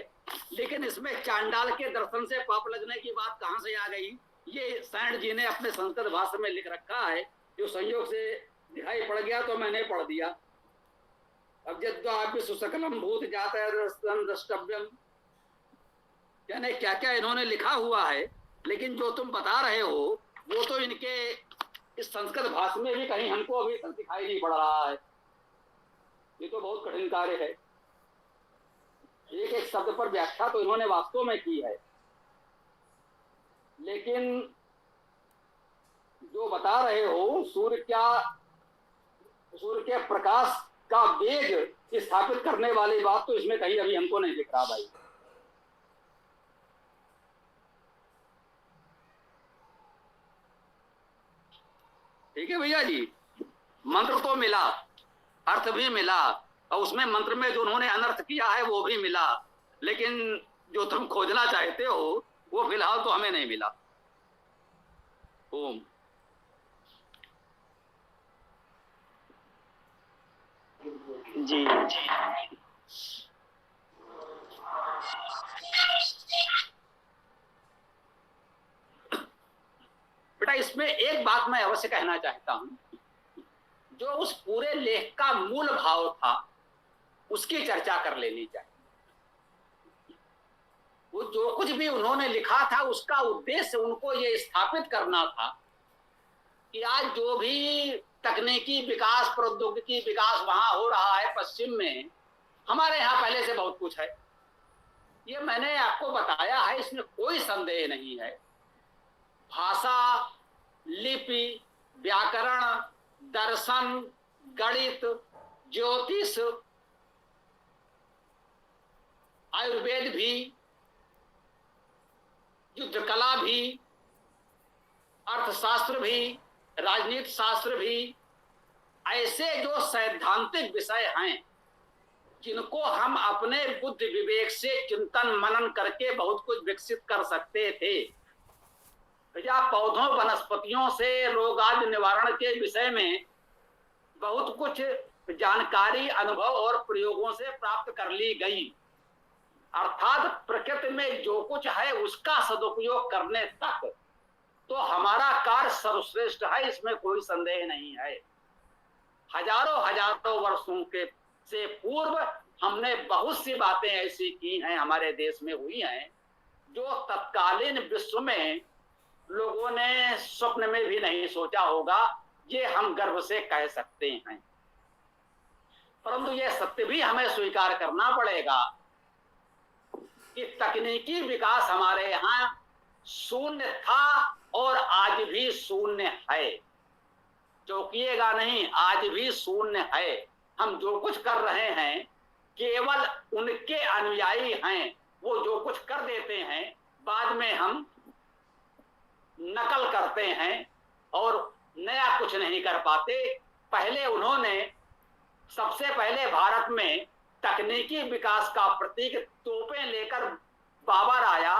लेकिन इसमें चांडाल के दर्शन से पाप लगने की बात कहाँ से आ गई? ये सायण जी ने अपने संस्कृत भाषा में लिख रखा है, जो संयोग से दिखाई पड़ गया तो मैंने पढ़ दिया। अब यद्वापि सुसकलम भूत जाता द्रष्टव्यम, यानी क्या क्या इन्होंने लिखा हुआ है, लेकिन जो तुम बता रहे हो वो तो इनके इस संस्कृत भाषा में भी कहीं हमको अभी तक दिखाई नहीं पड़ रहा है। ये तो बहुत कठिन कार्य है। एक एक शब्द पर व्याख्या तो इन्होंने वास्तव में की है, लेकिन जो बता रहे हो सूर्य के प्रकाश का वेग स्थापित करने वाली बात तो इसमें कहीं अभी हमको नहीं दिख रहा भाई। ठीक है भैया जी, मंत्र तो मिला, अर्थ भी मिला, और उसमें मंत्र में जो उन्होंने अनर्थ किया है वो भी मिला, लेकिन जो तुम खोजना चाहते हो वो फिलहाल तो हमें नहीं मिला। ओम। जी बेटा इसमें एक बात मैं अवश्य कहना चाहता हूं, जो उस पूरे लेख का मूल भाव था उसकी चर्चा कर लेनी चाहिए। वो जो कुछ भी उन्होंने लिखा था उसका उद्देश्य उनको ये स्थापित करना था कि आज जो भी तकनीकी विकास, प्रौद्योगिकी विकास वहां हो रहा है पश्चिम में, हमारे यहाँ पहले से बहुत कुछ है। ये मैंने आपको बताया है, इसमें कोई संदेह नहीं है। भाषा, लिपि, व्याकरण, दर्शन, गणित, ज्योतिष, आयुर्वेद भी, युद्ध कला भी, अर्थशास्त्र भी, राजनीति शास्त्र भी, ऐसे जो सैद्धांतिक विषय हैं जिनको हम अपने बुद्धि विवेक से चिंतन मनन करके बहुत कुछ विकसित कर सकते थे, या पौधों वनस्पतियों से रोग आदि निवारण के विषय में बहुत कुछ जानकारी, अनुभव और प्रयोगों से प्राप्त कर ली गई। अर्थात प्रकृति में जो कुछ है उसका सदुपयोग करने तक तो हमारा कार्य सर्वश्रेष्ठ है, इसमें कोई संदेह नहीं है। हजारों वर्षों के से पूर्व हमने बहुत सी बातें ऐसी की हैं, हमारे देश में हुई हैं, जो तत्कालीन विश्व में लोगों ने स्वप्न में भी नहीं सोचा होगा, ये हम गर्व से कह सकते हैं। परंतु ये सत्य भी हमें स्वीकार करना पड़ेगा कि तकनीकी विकास हमारे यहाँ शून्य था और आज भी शून्य है। चौंकिएगा नहीं, आज भी शून्य है। हम जो कुछ कर रहे हैं केवल उनके अनुयायी हैं, वो जो कुछ कर देते हैं बाद में हम नकल करते हैं और नया कुछ नहीं कर पाते। पहले उन्होंने सबसे पहले भारत में तकनीकी विकास का प्रतीक तोपें लेकर बाबर आया।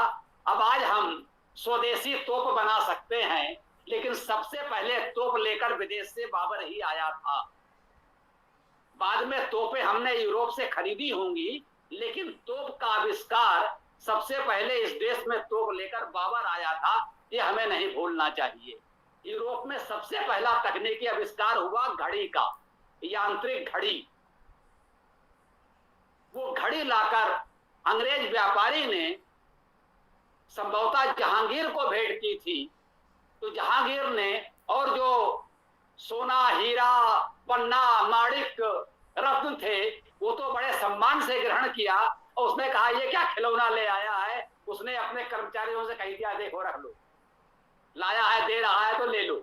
अब आज हम स्वदेशी तोप बना सकते हैं, लेकिन सबसे पहले तोप लेकर विदेश से बाबर ही आया था। बाद में तोपें हमने यूरोप से खरीदी होंगी, लेकिन तोप का आविष्कार सबसे पहले इस देश में तोप लेकर बाबर आया था, ये हमें नहीं भूलना चाहिए। यूरोप में सबसे पहला तकनीकी आविष्कार हुआ घड़ी का, यांत्रिक घड़ी। वो घड़ी लाकर अंग्रेज व्यापारी ने संभवतः जहांगीर को भेंट की थी, तो जहांगीर ने और जो सोना, हीरा, पन्ना, माणिक, रत्न थे वो तो बड़े सम्मान से ग्रहण किया, और उसने कहा ये क्या खिलौना ले आया है। उसने अपने कर्मचारियों से कह दिया देखो रख लो, लाया है दे रहा है तो ले लो।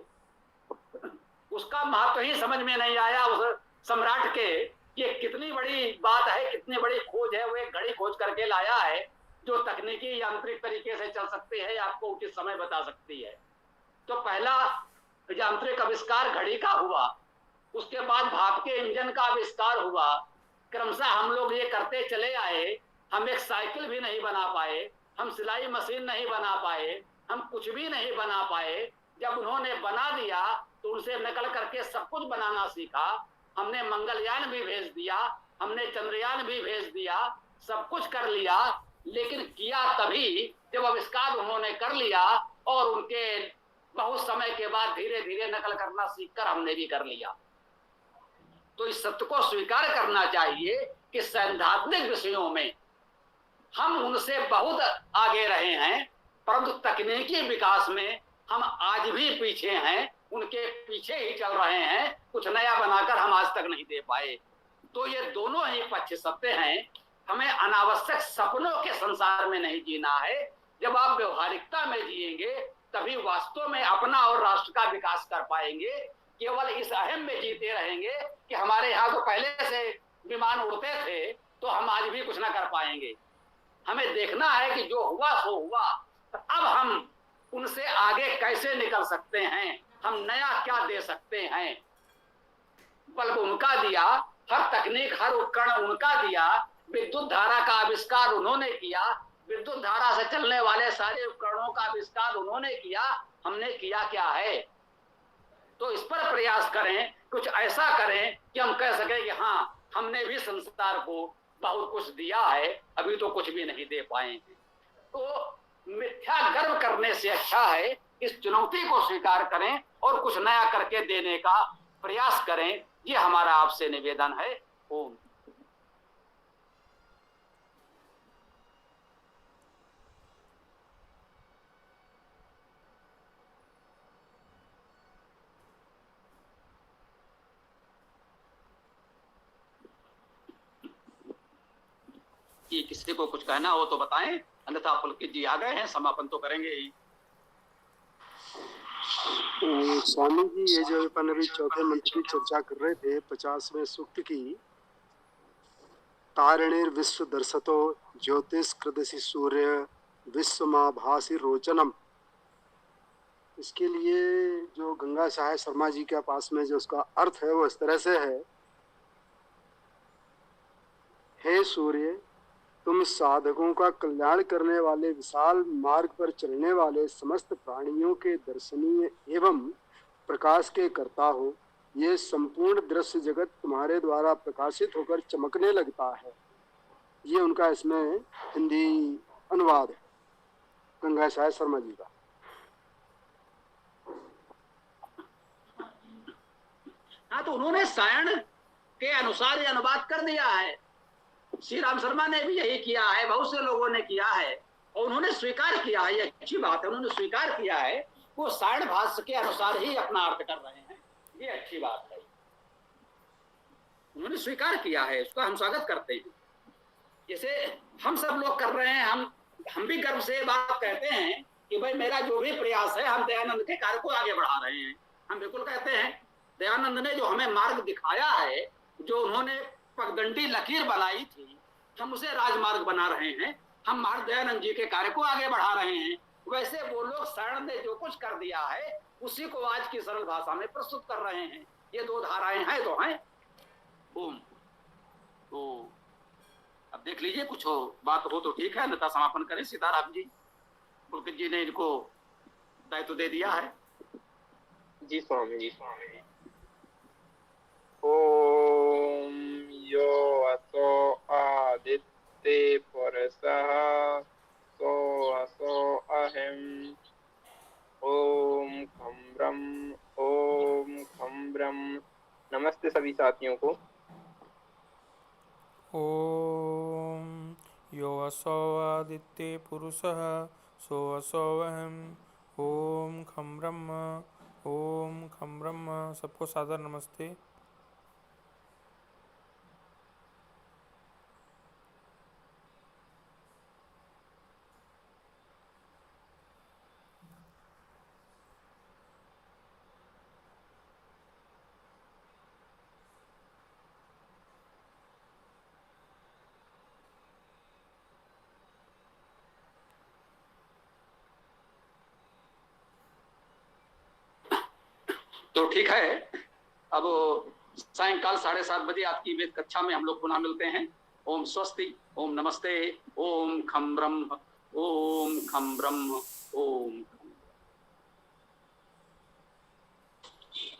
उसका महत्व ही समझ में नहीं आया उस सम्राट के, ये कितनी बड़ी बात है, कितनी बड़ी खोज है। वो एक घड़ी खोज करके लाया है जो तकनीकी यांत्रिक तरीके से चल सकती है, आपको उचित समय बता सकती है। तो पहला यांत्रिक आविष्कार घड़ी का हुआ, उसके बाद भाप के इंजन का आविष्कार हुआ। क्रमशः हम लोग ये करते चले आए। हम एक साइकिल भी नहीं बना पाए, हम सिलाई मशीन नहीं बना पाए, हम कुछ भी नहीं बना पाए। जब उन्होंने बना दिया तो उनसे नकल करके सब कुछ बनाना सीखा। हमने मंगलयान भी भेज दिया, हमने चंद्रयान भी भेज दिया, सब कुछ कर लिया, लेकिन किया तभी जब आविष्कार उन्होंने कर लिया और उनके बहुत समय के बाद धीरे धीरे नकल करना सीखकर हमने भी कर लिया। तो इस सत्य को स्वीकार करना चाहिए कि सैद्धांतिक विषयों में हम उनसे बहुत आगे रहे हैं, परंतु तकनीकी विकास में हम आज भी पीछे हैं, उनके पीछे ही चल रहे हैं। कुछ नया बनाकर हम आज तक नहीं दे पाए। तो ये दोनों ही पक्ष सत्य हैं। हमें अनावश्यक सपनों के संसार में नहीं जीना है। जब आप व्यवहारिकता में जिएंगे तभी वास्तव में अपना और राष्ट्र का विकास कर पाएंगे। केवल इस अहम में जीते रहेंगे कि हमारे यहाँ तो पहले से विमान उड़ते थे, तो हम आज भी कुछ ना कर पाएंगे। हमें देखना है कि जो हुआ सो हुआ, अब हम उनसे आगे कैसे निकल सकते हैं, हम नया क्या दे सकते हैं। बल्ब उनका दिया, हर तकनीक हर उपकरण उनका दिया, विद्युत धारा का आविष्कार उन्होंने किया, विद्युत धारा से चलने वाले सारे उपकरणों का आविष्कार उन्होंने किया। हमने किया क्या है? तो इस पर प्रयास करें, कुछ ऐसा करें कि हम कह सकें कि हाँ, हमने भी संसार को बहुत कुछ दिया है, अभी तो कुछ भी नहीं दे पाए हैं। तो मिथ्या गर्व करने से अच्छा है इस चुनौती को स्वीकार करें और कुछ नया करके देने का प्रयास करें। ये हमारा आपसे निवेदन है। ओम। ये किसी को कुछ कहना हो तो बताएं, अन्यथा पुलकित जी आ गए हैं, समापन तो करेंगे ही। स्वामी जी, ये जो अपन अभी चौथे मंत्र की चर्चा कर रहे थे, 50वें सूक्त की, तारणिर विश्व दर्शतो ज्योतिष कृदसी सूर्य विश्वमाभासी रोचनम, इसके लिए जो गंगा सहाय शर्मा जी के पास में जो उसका अर्थ है वो इस तरह से है। हे सूर्य, तुम साधकों का कल्याण करने वाले विशाल मार्ग पर चलने वाले समस्त प्राणियों के दर्शनीय एवं प्रकाश के कर्ता हो। ये संपूर्ण दृश्य जगत तुम्हारे द्वारा प्रकाशित होकर चमकने लगता है। ये उनका इसमें हिंदी अनुवाद है गंगा सहाय शर्मा जी का। हाँ, तो उन्होंने सायण के अनुसार ये अनुवाद कर दिया है। श्री राम शर्मा ने भी यही किया है, बहुत से लोगों ने किया है और उन्होंने स्वीकार किया है। ये अच्छी बात है, उन्होंने स्वीकार किया है, वो सायण भाष्य के अनुसार ही अपना अर्थ कर रहे हैं। ये अच्छी बात है, उन्होंने स्वीकार किया है, उसका हम स्वागत करते हैं। जैसे हम सब लोग कर रहे हैं, हम भी गर्व से बात कहते हैं कि भाई मेरा जो भी प्रयास है, हम दयानंद के कार्य को आगे बढ़ा रहे हैं। हम बिल्कुल कहते हैं दयानंद ने जो हमें मार्ग दिखाया है, जो उन्होंने पगडंडी लकीर बनाई थी, हम उसे राजमार्ग बना रहे हैं। हम महाराज दयानंद जी के कार्य को आगे बढ़ा रहे हैं। वैसे वो लोग शरण ने जो कुछ कर दिया है उसी को आज की सरल भाषा में प्रस्तुत कर रहे हैं। ये दो धाराएं हैं तो हैं। ओम। तो अब देख लीजिए, कुछ हो बात हो तो ठीक है, अन्यथा समापन करें। सीताराम जी, पुलकित जी ने इनको दायित्व दे दिया है। जी स्वामी जी। ओम यो असो आदित्य पुरुषः सो असो अहम्। ओम खम ब्रह्म, ओम खम ब्रह्म। नमस्ते सभी साथियों को। ओम यो असो आदित्य पुरुषः सो असो अहम्। ओम खम ब्रह्म, ओम खम ब्रह्म। सबको सादर नमस्ते। तो ठीक है, अब सायंकाल 7:30 बजे आपकी वेद कक्षा में हम लोग पुनः मिलते हैं। ओम स्वस्ति, ओम नमस्ते, ओम खम ब्रह्म, ओम खम ब्रह्म, ओम।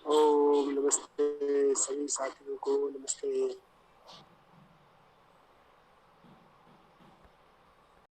ओम नमस्ते सभी साथियों को, नमस्ते।